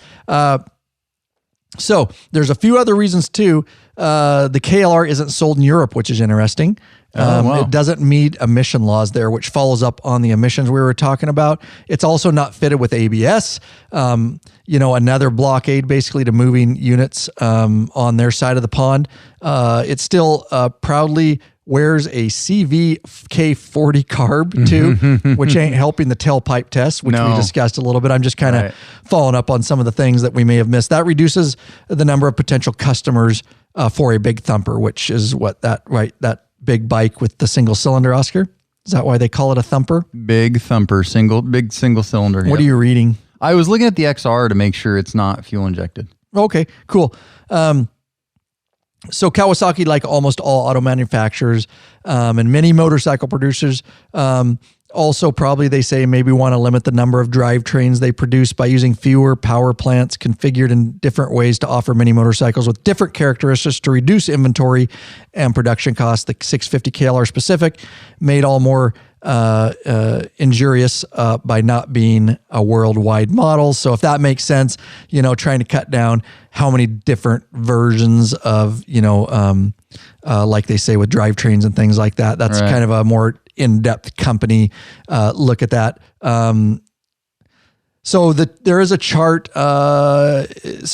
So there's a few other reasons too. The KLR isn't sold in Europe, which is interesting. It doesn't meet emission laws there, which follows up on the emissions we were talking about. It's also not fitted with ABS. Another blockade basically to moving units on their side of the pond. It still proudly wears a CVK40 carb too, which ain't helping the tailpipe test, which we discussed a little bit. I'm just kind of following up on some of the things that we may have missed. That reduces the number of potential customers for a big thumper, which is what that big bike with the single cylinder, Oscar? Is that why they call it a thumper? Big thumper, big single cylinder. What are you reading? I was looking at the XR to make sure it's not fuel injected. Okay, cool. So Kawasaki, like almost all auto manufacturers and many motorcycle producers, also probably they say maybe want to limit the number of drivetrains they produce by using fewer power plants configured in different ways to offer many motorcycles with different characteristics to reduce inventory and production costs. The 650 KLR specific made all more injurious by not being a worldwide model. So if that makes sense, trying to cut down how many different versions of, like they say with drivetrains and things like that, that's kind of a more in-depth company look at that. So there is a chart. So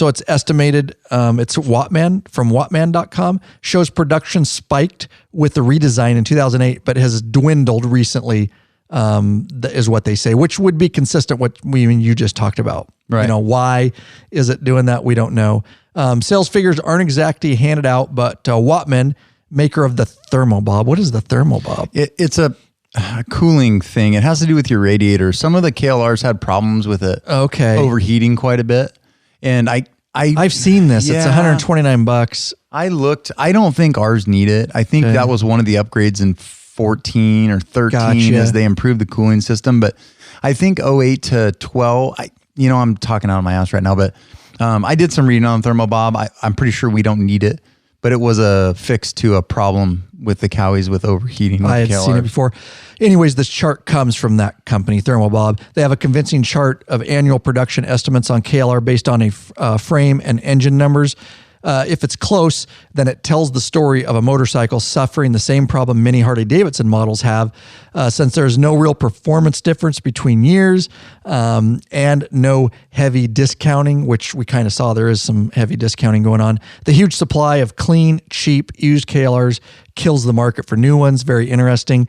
it's estimated. It's Wattman from Wattman.com shows production spiked with the redesign in 2008, but has dwindled recently. Is what they say, which would be consistent with what you just talked about. Right. Why is it doing that? We don't know. Sales figures aren't exactly handed out, but Wattman, maker of the Thermobob. What is the Thermobob? It's a cooling thing. It has to do with your radiator. Some of the KLRs had problems with it. Okay. Overheating quite a bit. And I've seen this. It's $129. I looked. I don't think ours need it. I think that was one of the upgrades in 14 or 13 as they improved the cooling system. But I think 08 to 12, I'm talking out of my ass right now, but I did some reading on Thermobob. I'm pretty sure we don't need it, but it was a fix to a problem with the Cowies with overheating. I had seen it before. Anyways, this chart comes from that company, Thermobob. They have a convincing chart of annual production estimates on KLR based on a frame and engine numbers. If it's close, then it tells the story of a motorcycle suffering the same problem many Harley-Davidson models have, since there's no real performance difference between years and no heavy discounting, which we kind of saw there is some heavy discounting going on. The huge supply of clean, cheap, used KLRs kills the market for new ones. Very interesting.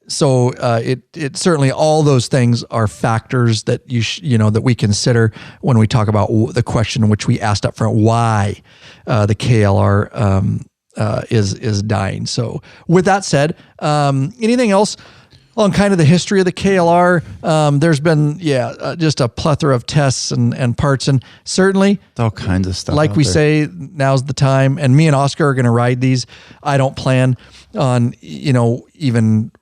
So it certainly, all those things are factors that that we consider when we talk about the question which we asked up front, why the KLR is dying. So with that said, anything else on kind of the history of the KLR? There's been just a plethora of tests and parts, and certainly it's all kinds of stuff. Like we say, now's the time. And me and Oscar are going to ride these. I don't plan on even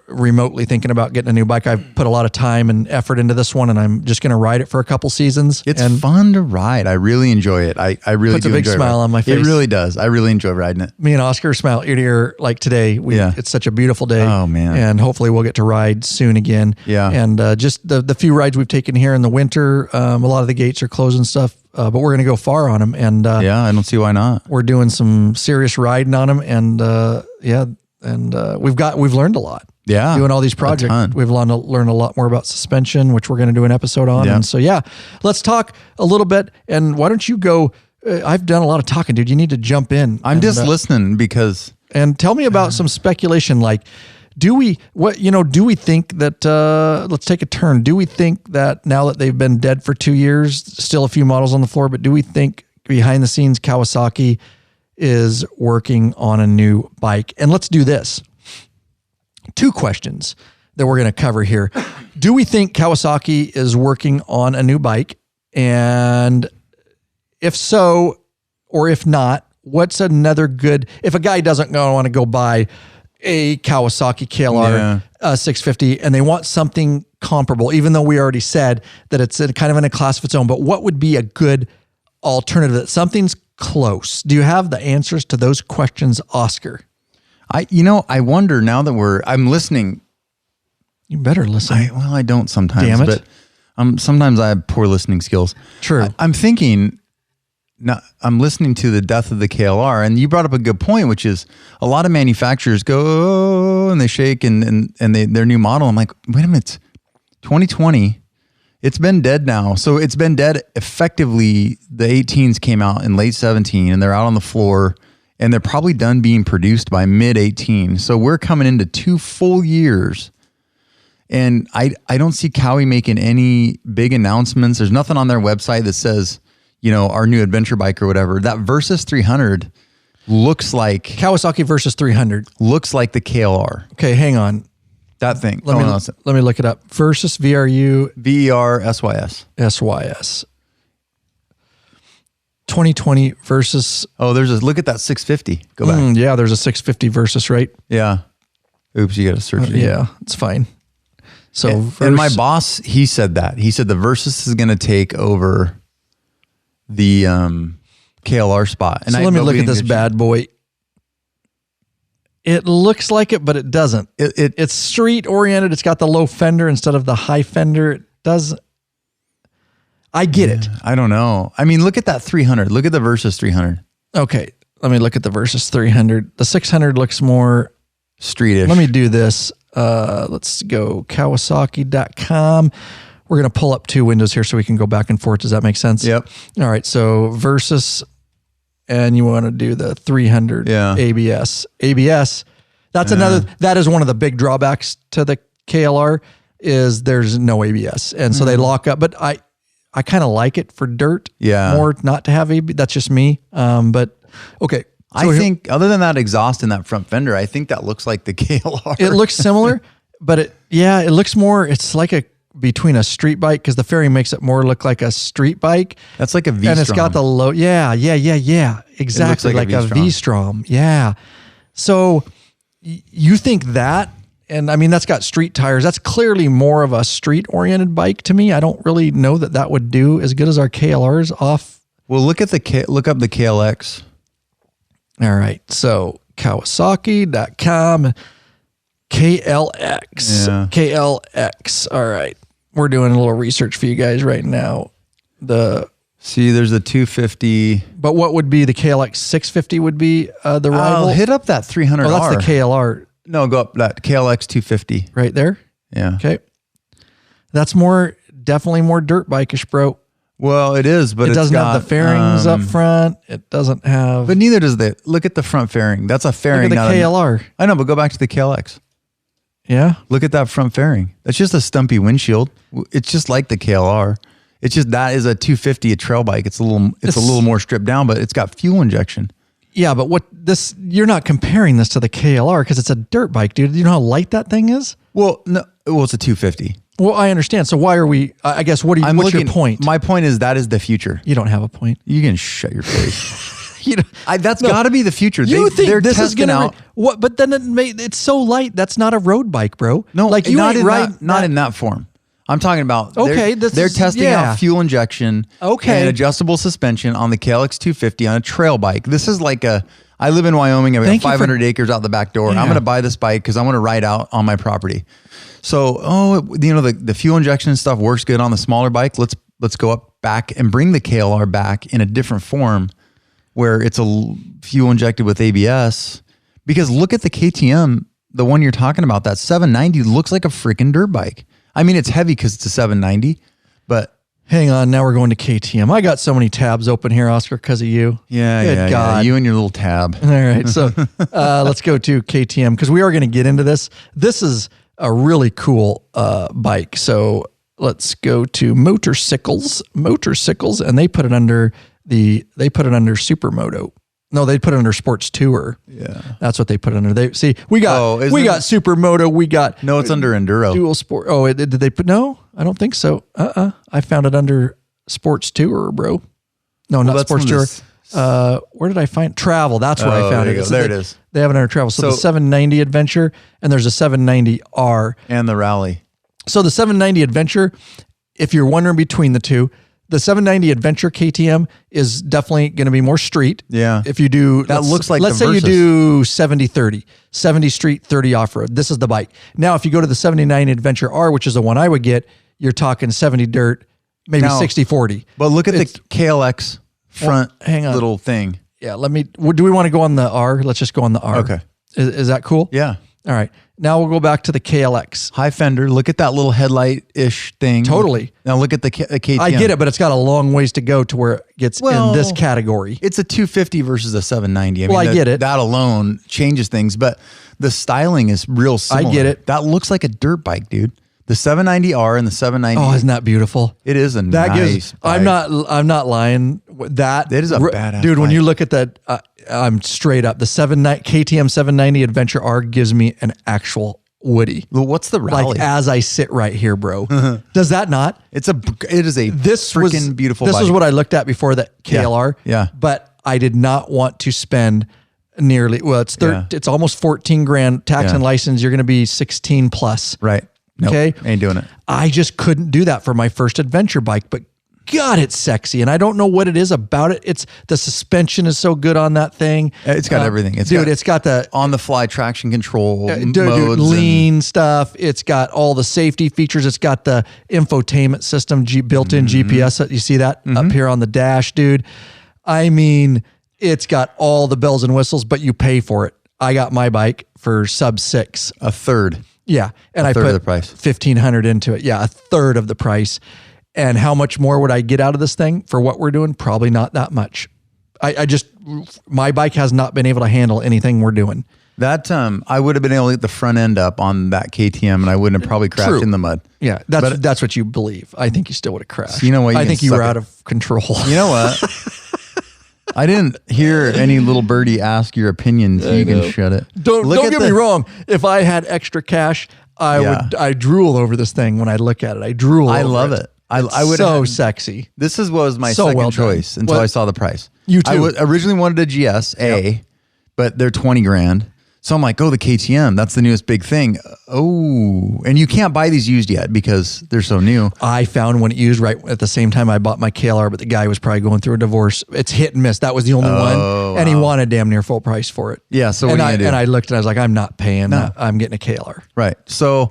remotely thinking about getting a new bike. I've put a lot of time and effort into this one, and I'm just going to ride it for a couple seasons. It's fun to ride. I really enjoy it. I really puts do a big enjoy smile on my face. It really does. I really enjoy riding it. Me and Oscar smile ear to ear like today. It's such a beautiful day. Oh man! And hopefully we'll get to ride soon again. Yeah. And just the few rides we've taken here in the winter, a lot of the gates are closed and stuff. But we're going to go far on them. And I don't see why not. We're doing some serious riding on them, and we've learned a lot. Yeah, doing all these projects, we've learned a lot more about suspension, which we're going to do an episode on. Yeah. And so, let's talk a little bit. And why don't you go? I've done a lot of talking, dude. You need to jump in. I'm just listening because. And tell me about some speculation. Like, do we think that? Let's take a turn. Do we think that now that they've been dead for 2 years, still a few models on the floor, but do we think behind the scenes Kawasaki is working on a new bike? And let's do this. 2 questions that we're going to cover here. Do we think Kawasaki is working on a new bike? And if so, or if not, what's another good, if a guy doesn't want to go buy a Kawasaki KLR 650 and they want something comparable, even though we already said that it's kind of in a class of its own, but what would be a good alternative that something's close? Do you have the answers to those questions, Oscar? I wonder now that I'm listening. You better listen. I don't sometimes. Damn it. But sometimes I have poor listening skills. True. I'm thinking, I'm listening to the death of the KLR, and you brought up a good point, which is a lot of manufacturers go, oh, and they shake and their new model. I'm like, wait a minute, 2020, it's been dead now. So it's been dead effectively. The 18s came out in late 17 and they're out on the floor. And they're probably done being produced by mid-18. So we're coming into 2 full years. And I don't see Cowie making any big announcements. There's nothing on their website that says, our new adventure bike or whatever. That Versus 300 looks like... Kawasaki Versus 300. Looks like the KLR. Okay, hang on. That thing. Let me look it up. Versus VRU... VERSYS. SYS. 2020 Versus. Look at that 650. Go back. Yeah, there's a 650 Versus, right? Yeah. Oops, you got to search it. Yeah, it's fine. So, and my boss, he said that. He said the Versus is going to take over the KLR spot. And so let me look at this bad boy. It looks like it, but it doesn't. It's street oriented. It's got the low fender instead of the high fender. It does. I get it. I don't know. I mean, look at that 300. Look at the Versus 300. Okay. Let me look at the Versus 300. The 600 looks more streetish. Let me do this. Let's go Kawasaki.com. We're going to pull up 2 windows here so we can go back and forth. Does that make sense? Yep. All right. So Versus, and you want to do the 300 ABS. ABS. That's that is one of the big drawbacks to the KLR is there's no ABS. And so they lock up, but I kind of like it for dirt more not to have ABS. That's just me. But okay. So I think other than that exhaust and that front fender, I think that looks like the KLR. It looks similar, but it looks more, it's like between a street bike because the fairing makes it more look like a street bike. That's like a V-Strom. And it's got the low, exactly, like a V-Strom. Yeah. So you think that, and I mean, that's got street tires. That's clearly more of a street-oriented bike to me. I don't really know that would do as good as our KLRs off. Well, look up the KLX. All right. So Kawasaki.com, KLX. KLX. All right. We're doing a little research for you guys right now. There's a 250. But what would be the KLX 650 would be the rival? Hit up that 300R. Oh, that's the KLR. No, go up that KLX 250. Right there? Yeah. Okay. That's definitely more dirt bike-ish, bro. Well, it is, but it doesn't have the fairings up front. It doesn't have... But neither does look at the front fairing. That's a fairing. Look at the KLR. I know, but go back to the KLX. Yeah. Look at that front fairing. That's just a stumpy windshield. It's just like the KLR. It's just that is a 250, a trail bike. It's a little more stripped down, but it's got fuel injection. Yeah, but you're not comparing this to the KLR because it's a dirt bike, dude. You know how light that thing is? Well, no. Well, it's a 250. Well, I understand. So why are we? I guess what's your point? My point is that is the future. You don't have a point. You can shut your face. That's No. got to be the future. You think they're this is testing gonna out? what? But then it's so light. That's not a road bike, bro. No, like you not ain't in right. not in that form. I'm talking about. Okay, they're testing out fuel injection. Okay. And adjustable suspension on the KLX 250 on a trail bike. This is like I live in Wyoming. I've got 500 acres out the back door. Yeah. I'm going to buy this bike because I want to ride out on my property. So, the fuel injection stuff works good on the smaller bike. Let's go up back and bring the KLR back in a different form where it's a fuel injected with ABS. Because look at the KTM, the one you're talking about, that 790 looks like a freaking dirt bike. I mean, it's heavy because it's a 790, but hang on. Now we're going to KTM. I got so many tabs open here, Oscar, because of you. Yeah, God. You and your little tab. All right. So let's go to KTM because we are going to get into this. This is a really cool bike. So let's go to motorcycles, and they put it under Supermoto. No, they put it under Sports Tour. Yeah, that's what they put it under. We got Supermoto. We got it's under Enduro. Dual Sport. Oh, did they put? No, I don't think so. I found it under Sports Tour, bro. No, not Sports Tour. Where did I find Travel? That's where I found it. There it is. They have it under Travel. So the 790 Adventure, and there's a 790R and the Rally. So the 790 Adventure, if you're wondering between the two, the 790 Adventure KTM is definitely going to be more street. Yeah. If you do, let's say you do 70-30, 70 street, 30 off-road. This is the bike. Now, if you go to the 79 Adventure R, which is the one I would get, you're talking 70 dirt, maybe 60-40. But look at the KLX front little thing. Yeah. Do we want to go on the R? Let's just go on the R. Okay. Is that cool? Yeah. All right. Now we'll go back to the KLX. High fender. Look at that little headlight-ish thing. Totally. Now look at the KTM. I get it, but it's got a long ways to go to where it gets in this category. It's a 250 versus a 790. I get it. That alone changes things, but the styling is real similar. I get it. That looks like a dirt bike, dude. The 790R and the 790. Oh, isn't that beautiful? It is a nice bike. I'm not lying. That is a badass dude. bike. When you look at that, I'm straight up. The KTM 790 Adventure R gives me an actual Woody. Well, what's the Rally? Like as I sit right here, bro. Does that not? It is a freaking beautiful bike. This was what I looked at before the KLR. Yeah. But I did not want to spend nearly, it's almost 14 grand tax and license. You're going to be 16 plus. Right. Nope, okay. Ain't doing it. I just couldn't do that for my first adventure bike, but God, it's sexy. And I don't know what it is about it. It's the suspension is so good on that thing. It's got everything. It's got the on the fly traction control, modes lean stuff. It's got all the safety features. It's got the infotainment system, built-in GPS. You see that up here on the dash, dude. I mean, it's got all the bells and whistles, but you pay for it. I got my bike for sub $6. A third. Yeah. And I put $1,500 into it. Yeah. A third of the price. And how much more would I get out of this thing for what we're doing? Probably not that much. My bike has not been able to handle anything we're doing. That I would have been able to get the front end up on that KTM and I wouldn't have probably crashed in the mud. Yeah. That's what you believe. I think you still would have crashed. So you know what? I think you were out of control. You know what? I didn't hear any little birdie ask your opinion, so you can shut it. Don't get me wrong. If I had extra cash, I drool over this thing when I look at it. I drool. I love it. I would so sexy. This was my second choice until I saw the price. You too. I originally wanted a GS but they're 20 grand. So I'm like, the KTM, that's the newest big thing. Oh, and you can't buy these used yet because they're so new. I found one used right at the same time I bought my KLR, but the guy was probably going through a divorce. It's hit and miss. That was the only one. And he wanted damn near full price for it. Yeah. So what are you gonna do? And I looked and I was like, I'm not paying that. I'm getting a KLR. Right. So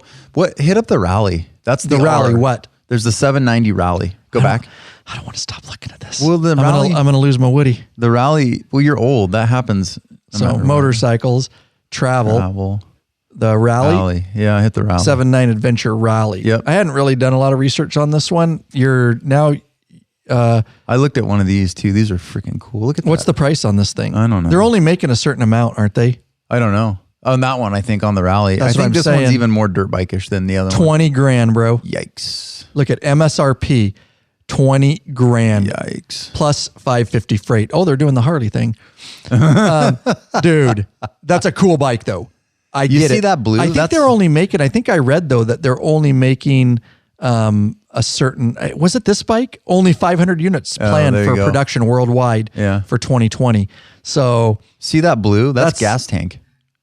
hit up the Rally. That's the Rally. What? There's the 790 Rally. Go back. I don't want to stop looking at this. Well, the Rally. I'm going to lose my Woody. The Rally. Well, you're old. That happens. So motorcycles, travel. The Rally. Yeah, I hit the Rally. 7.9 Adventure Rally. Yep. I hadn't really done a lot of research on this one. I looked at one of these too. These are freaking cool. Look at what's the price on this thing? I don't know. They're only making a certain amount, aren't they? I don't know. On that one, I think on the rally. That's I what think I'm this saying. one's even more dirt bike-ish than the other one. 20 grand, bro. Yikes. Look at MSRP, 20 grand. Yikes. Plus 550 freight. Oh, they're doing the Harley thing. Dude, that's a cool bike though. I You get see it. that blue? I think That's- they're only making, I think I read though that they're only making a certain, was it this bike? Only 500 units planned there you for go. production worldwide for 2020. So See that blue? That's gas tank.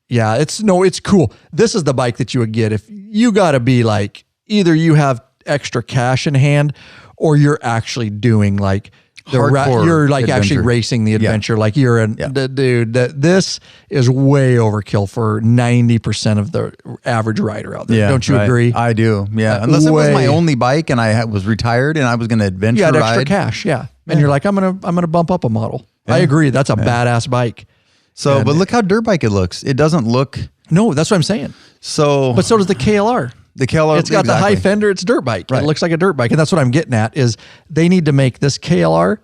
yeah, it's cool. This is the bike that you would get if you got to be like, either you have extra cash in hand or you're actually doing like Hardcore you're like actually adventure. racing the adventure. Like you're dude, this is way overkill for 90% of the average rider out there. Don't you right. agree? I do. Yeah. Unless it was my way. only bike and I was retired and I was going to adventure You had ride. extra cash. Yeah. And you're like, I'm going to bump up a model. I agree. That's a badass bike. So, but look how dirt bike it looks. It doesn't look No, that's what I'm saying. so. But so does the KLR. The KLR, It's got the high fender. It's dirt bike. Right. It looks like a dirt bike. And that's what I'm getting at is they need to make this KLR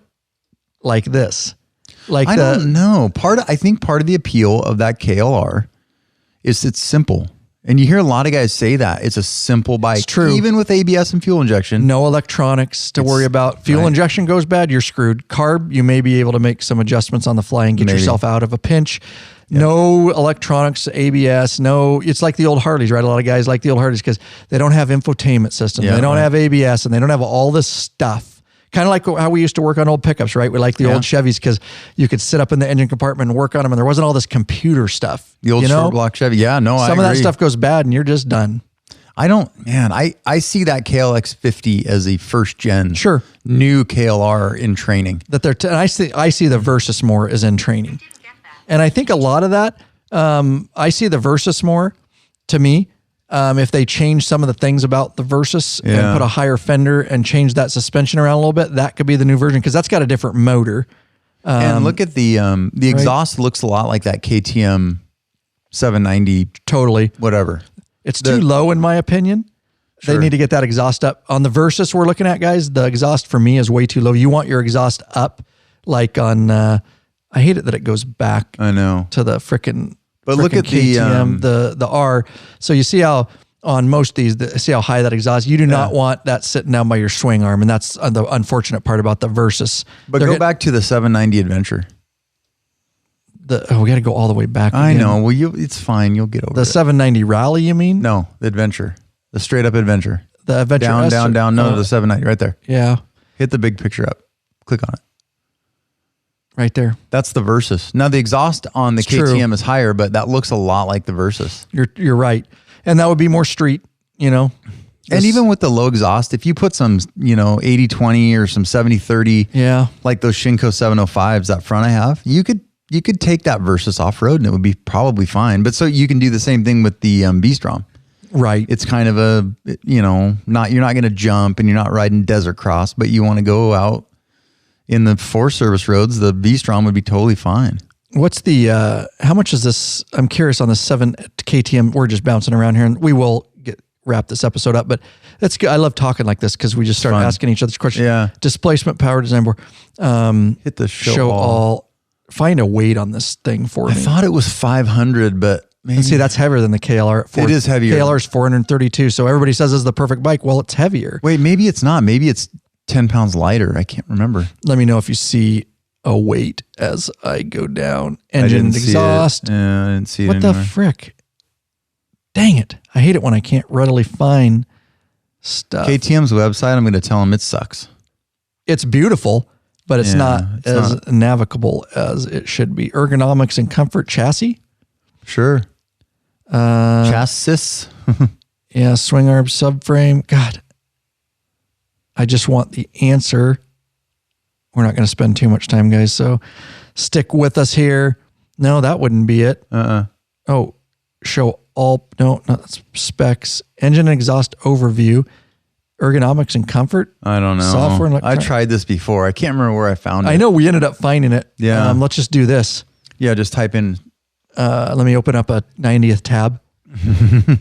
like this. Like I don't know. I think part of the appeal of that KLR is it's simple. And you hear a lot of guys say that. It's a simple bike. It's true. Even with ABS and fuel injection. no electronics to worry about. Fuel injection goes bad, you're screwed. Carb, you may be able to make some adjustments on the fly and get yourself out of a pinch. No electronics, ABS, no. It's like the old Harleys, right? A lot of guys like the old Harleys because they don't have infotainment systems. Yeah, they don't right. have ABS and they don't have all this stuff. Kind of like how we used to work on old pickups, right? We like the old Chevys because you could sit up in the engine compartment and work on them and there wasn't all this computer stuff. The old short block Chevy. Yeah, no, I Some of that agree. stuff goes bad and you're just done. I see that KLX 50 as a first gen new KLR in training. That they're and I see the Versus more as in training. And I think a lot of that, I see the Versus more to me. If they change some of the things about the Versus and put a higher fender and change that suspension around a little bit, that could be the new version because that's got a different motor. And look at the exhaust looks a lot like that KTM 790. Totally. Whatever. It's too low in my opinion. They need to get that exhaust up. On the Versus we're looking at, guys, the exhaust for me is way too low. You want your exhaust up like on, I hate it that it goes back I know. to the frickin' But look at KTM, the R. So you see how on most of these, see how high that exhaust. You do not want that sitting down by your swing arm, and that's the unfortunate part about the Versus. But go back to the 790 Adventure. We got to go all the way back. I again. know. Well, it's fine. You'll get over The it. 790 Rally, you mean? No, the Adventure, the straight up Adventure. The Adventure Down, S down, or- down. No, the 790 right there. Yeah, Hit the big picture up. Click on it. right there. That's the Versus. Now the exhaust on the It's true. KTM is higher, but that looks a lot like the Versus. You're right, and that would be more street. You know, And even with the low exhaust, if you put some, 80-20 or some 70-30, yeah, like those Shinko 705s, that front I have, you could take that Versus off road and it would be probably fine. But so you can do the same thing with the V-Strom. right. It's kind of a, you're not going to jump and you're not riding desert cross, but you want to go out in the Forest Service roads. The V-Strom would be totally fine. What's the how much is this? I'm curious on the 7 KTM. We're just bouncing around here, and we will wrap this episode up. But that's good. I love talking like this because we just start asking each other's questions. Yeah. Displacement, power, design board. Hit the show all. Find a weight on this thing for I me. thought it was 500, but maybe. See, that's heavier than the KLR. It is heavier. KLR is 432. So everybody says this is the perfect bike. Well, it's heavier. Wait, maybe it's not. Maybe it's 10 pounds lighter. I can't remember. Let me know if you see a weight as I go down. Engine and exhaust. Yeah, I didn't see it What the anywhere. frick? Dang it. I hate it when I can't readily find stuff. KTM's website, I'm going to tell them it sucks. It's beautiful, but it's Yeah, not it's as not. navigable as it should be. Ergonomics and comfort chassis. Sure. Chassis. Yeah, swing arm subframe. God, I just want the answer. We're not going to spend too much time, guys. So stick with us here. No, that wouldn't be it. Oh, show all. No, not specs. Engine and exhaust overview. Ergonomics and comfort. I don't know. Software and I electronic. tried this before. I can't remember where I found it. I know we ended up finding it. Yeah. Let's just do this. Yeah, just type in. Let me open up a 90th tab.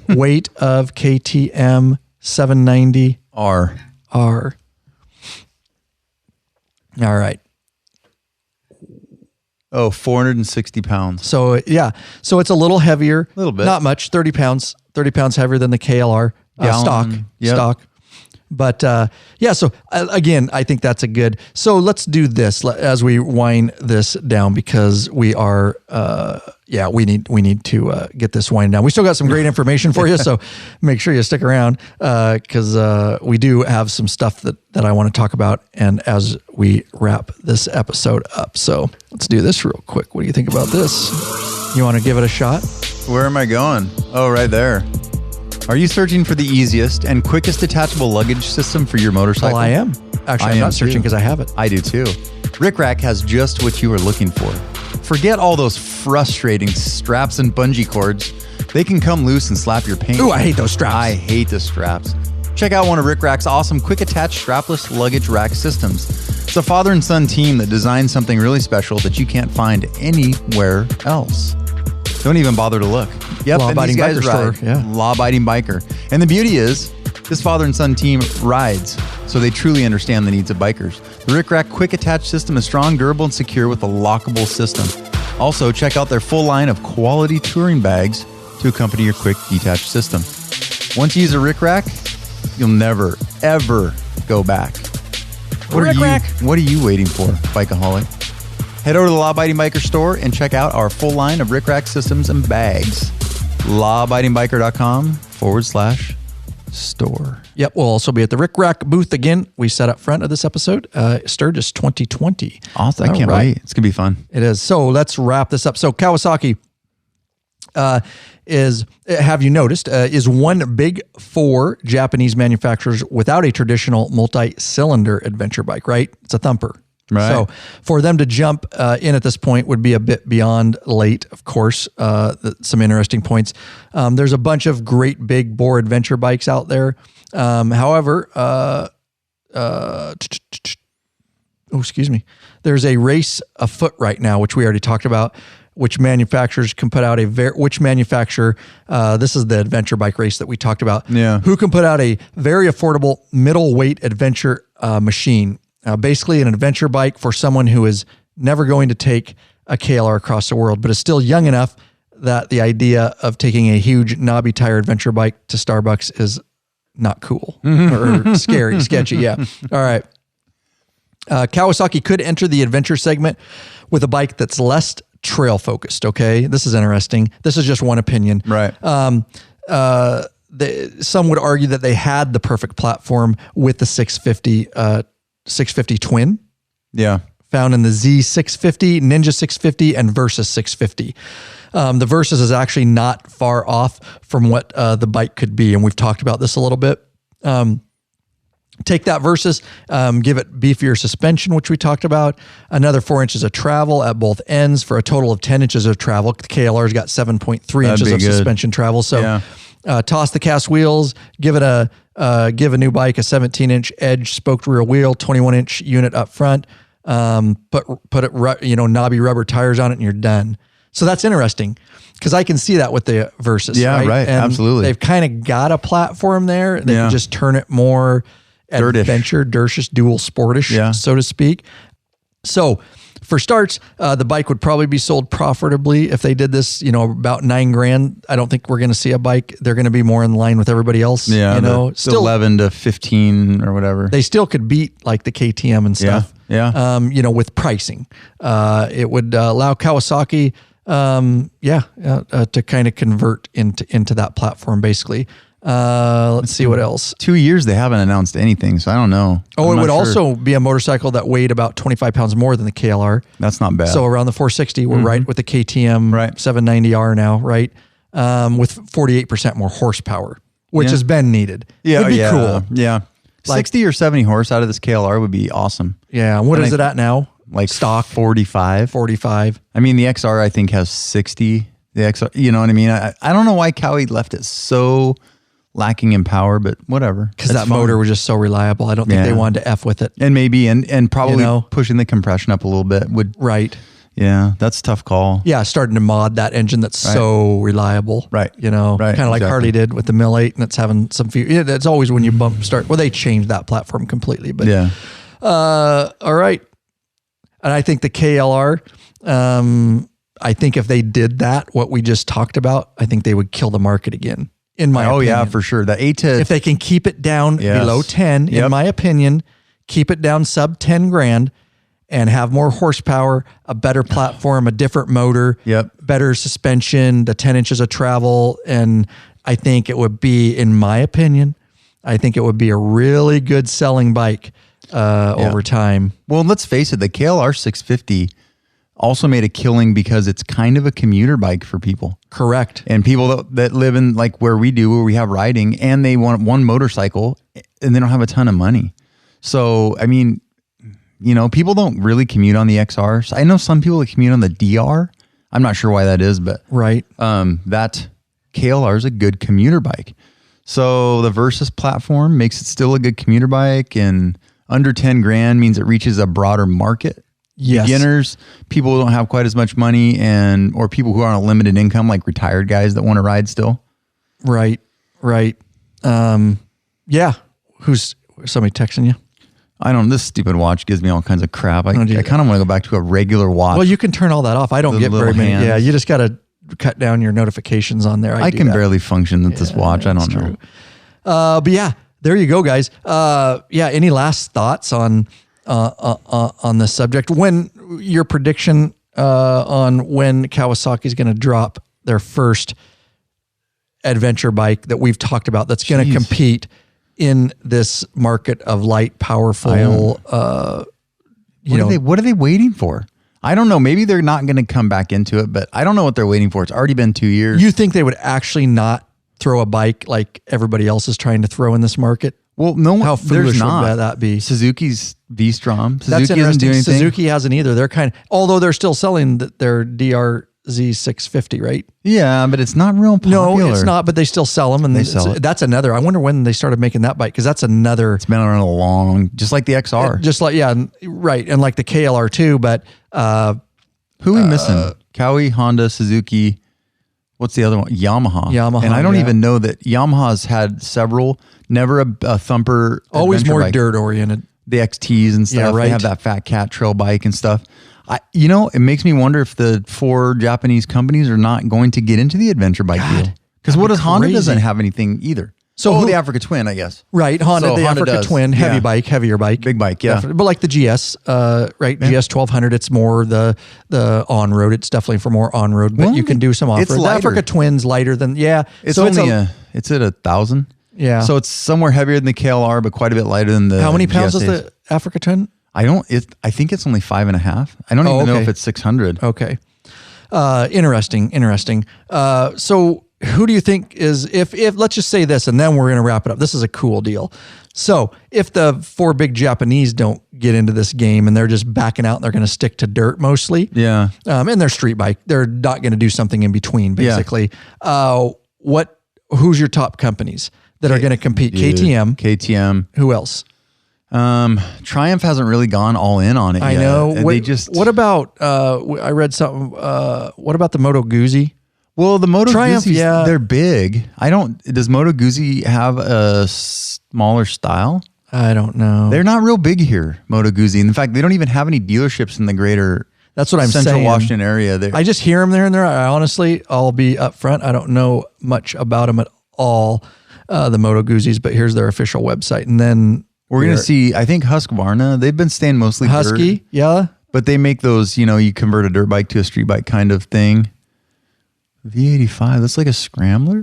Weight of KTM 790 R. R. All right. Oh, 460 pounds. So yeah, so it's a little heavier, a little bit, not much, 30 pounds heavier than the KLR stock. But yeah, so again, I think that's a good. So let's do this as we wind this down, because we are, we need to get this wind down. We still got some great information for you, so make sure you stick around, because we do have some stuff that I want to talk about, and as we wrap this episode up. So let's do this real quick. What do you think about this? You want to give it a shot? Where am I going? Oh, right there. Are you searching for the easiest and quickest detachable luggage system for your motorcycle? Well, I am. Actually, I'm not searching because I have it. I do too. Rick Rack has just what you are looking for. Forget all those frustrating straps and bungee cords. They can come loose and slap your paint. Ooh, I hate those straps. I hate the straps. Check out one of Rick Rack's awesome quick attach strapless luggage rack systems. It's a father and son team that designed something really special that you can't find anywhere else. Don't even bother to look. Yep, law-abiding biker store. Yeah. Law-abiding biker. And the beauty is, this father and son team rides, so they truly understand the needs of bikers. The Rick Rack Quick Attach system is strong, durable, and secure with a lockable system. Also, check out their full line of quality touring bags to accompany your quick detach system. Once you use a Rick Rack, you'll never, ever go back. What are you waiting for, Bikeaholic? Head over to the Law-Abiding Biker store and check out our full line of Rick Rack systems and bags. lawabidingbiker.com/store. Yep, we'll also be at the Rick Rack booth again. We set up front of this episode, Sturgis 2020. Awesome, I can't wait. It's going to be fun. It is. So let's wrap this up. So Kawasaki is, have you noticed, is one big four Japanese manufacturers without a traditional multi-cylinder adventure bike, right? It's a thumper. Right. So for them to jump in at this point would be a bit beyond late, of course. Some interesting points. There's a bunch of great big bore adventure bikes out there. However, there's a race afoot right now, which we already talked about, which manufacturers can put out this is the adventure bike race that we talked about. Yeah. Who can put out a very affordable middleweight adventure machine. Basically an adventure bike for someone who is never going to take a KLR across the world, but is still young enough that the idea of taking a huge knobby tire adventure bike to Starbucks is not cool or scary, sketchy. Yeah. All right. Kawasaki could enter the adventure segment with a bike that's less trail focused. Okay. This is interesting. This is just one opinion. Right. Some would argue that they had the perfect platform with the 650 twin. Yeah. Found in the Z650, Ninja 650, and Versus 650. The Versus is actually not far off from what the bike could be. And we've talked about this a little bit. Take that Versus, give it beefier suspension, which we talked about, another 4 inches of travel at both ends for a total of 10 inches of travel. The KLR's got 7.3 inches of suspension travel. So toss the cast wheels, give a new bike a 17-inch edge spoked rear wheel, 21-inch unit up front, put knobby rubber tires on it, and you're done. So that's interesting because I can see that with the Versus. Yeah, right. And absolutely. they've kind of got a platform there. They can just turn it more adventure, dirtish, dual sportish, so to speak. So for starts, the bike would probably be sold profitably if they did this, about $9,000. I don't think we're going to see a bike. They're going to be more in line with everybody else. Yeah. Still 11 to 15 or whatever. They still could beat like the KTM and stuff. Yeah. With pricing, it would allow Kawasaki, to kind of convert into that platform basically. Let's see what else. 2 years they haven't announced anything, so I don't know. Oh, it would also be a motorcycle that weighed about 25 pounds more than the KLR. That's not bad. So around the 460, we're right with the KTM 790R now, right? With 48% more horsepower, which has been needed. Yeah, would be cool. Yeah, 60 or 70 horse out of this KLR would be awesome. Yeah, what is it at now? Like stock 45. I mean, the XR I think has 60. The XR, you know what I mean? I don't know why Cowie left it so lacking in power, but whatever. Because that motor was just so reliable. I don't think they wanted to F with it. And maybe, and probably pushing the compression up a little bit would. Right. Yeah, that's a tough call. Yeah, starting to mod that engine that's so reliable. Right. Kind of like Harley did with the Mill 8, and it's having some few. Yeah, that's always when you start. Well, they changed that platform completely, but all right. And I think the KLR, I think if they did that, what we just talked about, I think they would kill the market again, in my opinion. Yeah, for sure. The 8 to... If they can keep it down below 10, in my opinion, keep it down sub 10 grand and have more horsepower, a better platform, a different motor, better suspension, the 10 inches of travel. And I think it would be, in my opinion, I think it would be a really good selling bike over time. Well, let's face it, the KLR 650 also made a killing because it's kind of a commuter bike for people. Correct. And people that live in like where we do, where we have riding, and they want one motorcycle and they don't have a ton of money. So, I mean, you know, people don't really commute on the XRs. I know some people that commute on the DR. I'm not sure why that is, but that KLR is a good commuter bike. So the Versus platform makes it still a good commuter bike, and under 10 grand means it reaches a broader market. Yes. Beginners, people who don't have quite as much money, or people who are on a limited income, like retired guys that want to ride still. Right. Yeah. Who's somebody texting you? I don't. This stupid watch gives me all kinds of crap. I kind of want to go back to a regular watch. Well, you can turn all that off. I don't get very many. Yeah, you just got to cut down your notifications on there. I can barely function with this watch. I don't know. But yeah, there you go, guys. Any last thoughts on this subject? When your prediction on when Kawasaki is going to drop their first adventure bike that we've talked about that's going to compete in this market of light, powerful, what are they waiting for? I don't know. Maybe they're not going to come back into it, but I don't know what they're waiting for. It's already been 2 years. You think they would actually not throw a bike like everybody else is trying to throw in this market? Well, no, how foolish would that be? Suzuki's V-Strom. That's interesting. Suzuki hasn't either. They're although they're still selling their DRZ 650, right? Yeah, but it's not real popular. No, it's not, but they still sell them. And that's another, I wonder when they started making that bike, because that's another. It's been around a long, just like the XR. Just like, right. And like the KLR too, but. Who are we missing? Kawi, Honda, Suzuki. What's the other one? Yamaha. And I don't even know that Yamaha's had several, never a thumper. Always more bike. Dirt oriented. The XTs and stuff. Yeah, right. They have that Fat Cat trail bike and stuff. It makes me wonder if the 4 Japanese companies are not going to get into the adventure bike deal. Because what does Honda doesn't have anything either. So the Africa Twin, I guess. Right, Honda Africa Twin, heavier bike. Big bike, yeah. Definitely. But like the GS, right? Yeah. GS 1200, it's more the on-road. It's definitely for more on-road, but you can do some off-road. The Africa Twin's lighter than, It's so only it's at 1,000. Yeah. So it's somewhere heavier than the KLR, but quite a bit lighter than the How many pounds GSAs. is the Africa Twin? I think it's only 5.5. I don't even know if it's 600. Okay. Interesting. So who do you think is, if let's just say this, and then we're going to wrap it up. This is a cool deal. So if the 4 big Japanese don't get into this game and they're just backing out and they're going to stick to dirt mostly. Yeah. And their street bike, they're not going to do something in between basically. Yeah. Who's your top companies that are going to compete? KTM. Who else? Triumph hasn't really gone all in on it yet. I know. What about, I read something, what about the Moto Guzzi? Well, the Moto Guzzi, they're big. Does Moto Guzzi have a smaller style? I don't know. They're not real big here, Moto Guzzi. In fact, they don't even have any dealerships in the greater Central Washington area. I just hear them there and there. I'll be upfront. I don't know much about them at all, the Moto Guzzis, but here's their official website. And then we're going to see, I think Husqvarna, they've been staying mostly Husky, dirt, yeah. But they make those, you convert a dirt bike to a street bike kind of thing. V85, that's like a scrambler?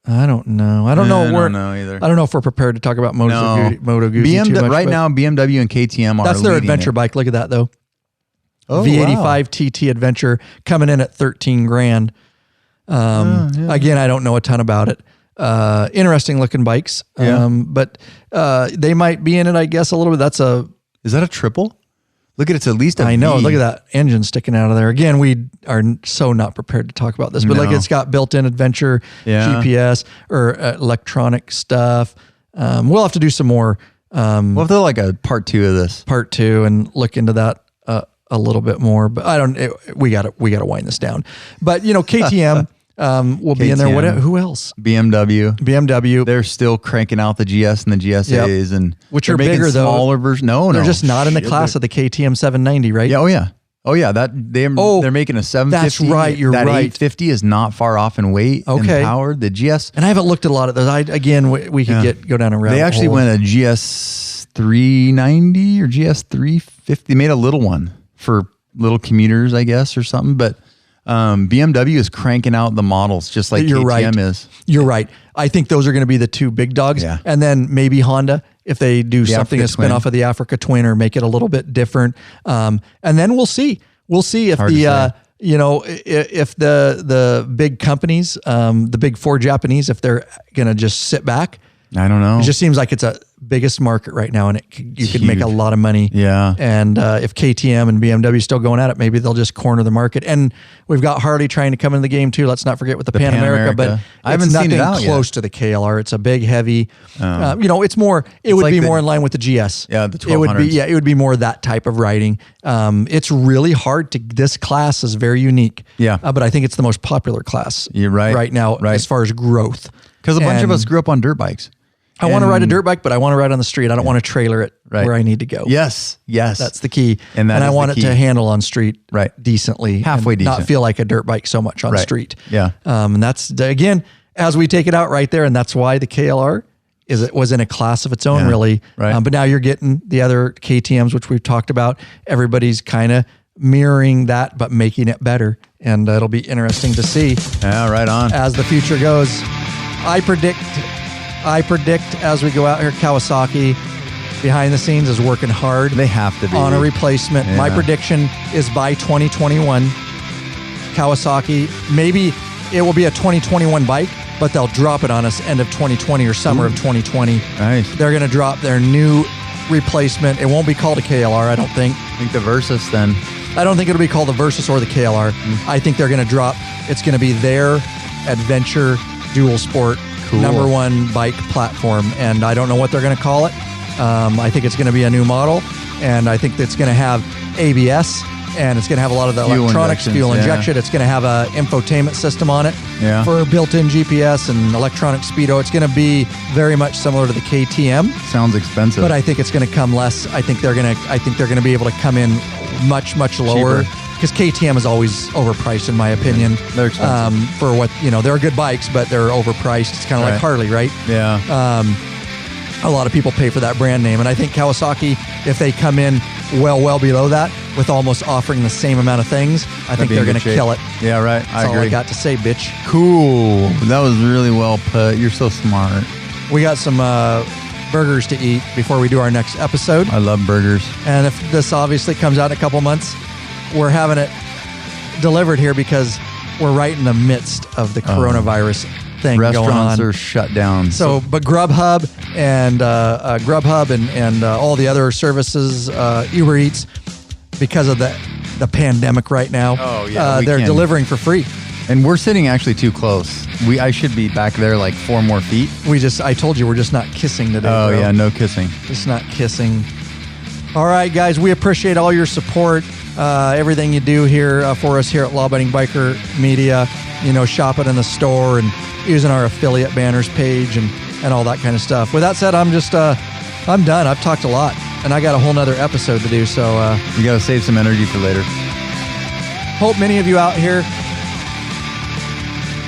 I don't know. I don't know either. I don't know if we're prepared to talk about Moto Guzzi too much. Right now, BMW and KTM are That's their adventure bike. Look at that though. Oh, V85 TT Adventure coming in at 13 grand. Again, I don't know a ton about it. Interesting looking bikes. But they might be in it, I guess, a little bit. Is that a triple? Look at it's at least a I know. V. Look at that engine sticking out of there. Again, we are so not prepared to talk about this, but it's got built-in adventure, GPS or electronic stuff. We'll have to do some more. We'll have to do like a part 2 of this. Part 2 and look into that a little bit more. But we got to wind this down. But KTM. will be in there. Who else? BMW. They're still cranking out the GS and the GSAs, and which are bigger though. Smaller version. No, they're just not in the class of the KTM 790, right? Yeah. Oh yeah. They're making a 750. That's right. You're that right. 850 is not far off in weight and power. The GS, and I haven't looked at a lot of those. We could go down a rabbit hole. They actually went a GS 390 or GS 350. They made a little one for little commuters, I guess, or something. But BMW is cranking out the models just like KTM is. You're right. I think those are going to be the two big dogs. Yeah. And then maybe Honda, if they do something to spin off of the Africa Twin or make it a little bit different. And then we'll see. We'll see if if the big companies, the big four Japanese, if they're going to just sit back. I don't know. It just seems like it's a biggest market right now, and you could make a lot of money. Yeah. And if KTM and BMW still going at it, maybe they'll just corner the market. And we've got Harley trying to come into the game too. Let's not forget with the Pan America, but I haven't seen it out close to the KLR. It's a big, heavy. It's more. It would be more in line with the GS. Yeah, the 1200s. It would be more that type of riding. It's really hard to. This class is very unique. Yeah. But I think it's the most popular class. You're right. Right now, as far as growth, because a bunch of us grew up on dirt bikes. I want to ride a dirt bike, but I want to ride on the street. I don't want to trailer it where I need to go. Yes. That's the key. And I want it to handle on street decently. Halfway decent. Not feel like a dirt bike so much on street. Yeah. And that's, again, as we take it out right there, and that's why the KLR was in a class of its own, really. Right. But now you're getting the other KTMs, which we've talked about. Everybody's kind of mirroring that, but making it better. And it'll be interesting to see. Yeah, right on. As the future goes. I predict as we go out here, Kawasaki behind the scenes is working hard. They have to be on a replacement. My prediction is by 2021, Kawasaki, maybe it will be a 2021 bike, but they'll drop it on us end of 2020 or summer of 2020. Nice. They're going to drop their new replacement. It won't be called a KLR, I don't think. I think the Versus then. I don't think it'll be called the Versus or the KLR. I think they're going to drop, it's going to be their adventure dual sport number one bike platform, and I don't know what they're going to call it. I think it's going to be a new model, and I think it's going to have ABS, and it's going to have a lot of the electronics, fuel injection. It's going to have a infotainment system on it for built-in GPS and electronic speedo. It's going to be very much similar to the KTM. Sounds expensive, but I think it's going to come less. I think they're going to be able to come in much lower. Cheaper. Because KTM is always overpriced, in my opinion. They're expensive. For what, they're good bikes, but they're overpriced. It's kind of like Harley, right? Yeah. A lot of people pay for that brand name. And I think Kawasaki, if they come in well below that with almost offering the same amount of things, I think they're going to kill it. Yeah, right. That's all I got to say, bitch. Cool. That was really well put. You're so smart. We got some burgers to eat before we do our next episode. I love burgers. And if this obviously comes out in a couple months, we're having it delivered here because we're right in the midst of the coronavirus thing going on. Restaurants are shut down. So, but Grubhub and all the other services, Uber Eats, because of the pandemic right now, they're delivering for free. And we're sitting actually too close. I should be back there like 4 more feet. I told you we're just not kissing today. Oh, bro. Yeah, no kissing. Just not kissing. All right, guys, we appreciate all your support. Everything you do here for us here at Law Abiding Biker Media, shopping in the store and using our affiliate banners page and all that kind of stuff. With that said, I'm done. I've talked a lot, and I got a whole nother episode to do. So you got to save some energy for later. Hope many of you out here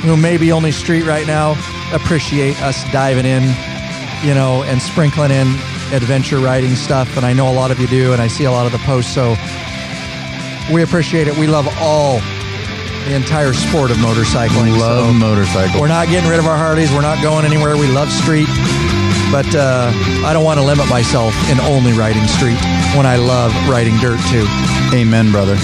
who may be only street right now appreciate us diving in, and sprinkling in adventure riding stuff. And I know a lot of you do, and I see a lot of the posts. So we appreciate it. We love the entire sport of motorcycling. Love motorcycles. We're not getting rid of our Harleys. We're not going anywhere. We love street. But I don't want to limit myself in only riding street when I love riding dirt too. Amen, brother.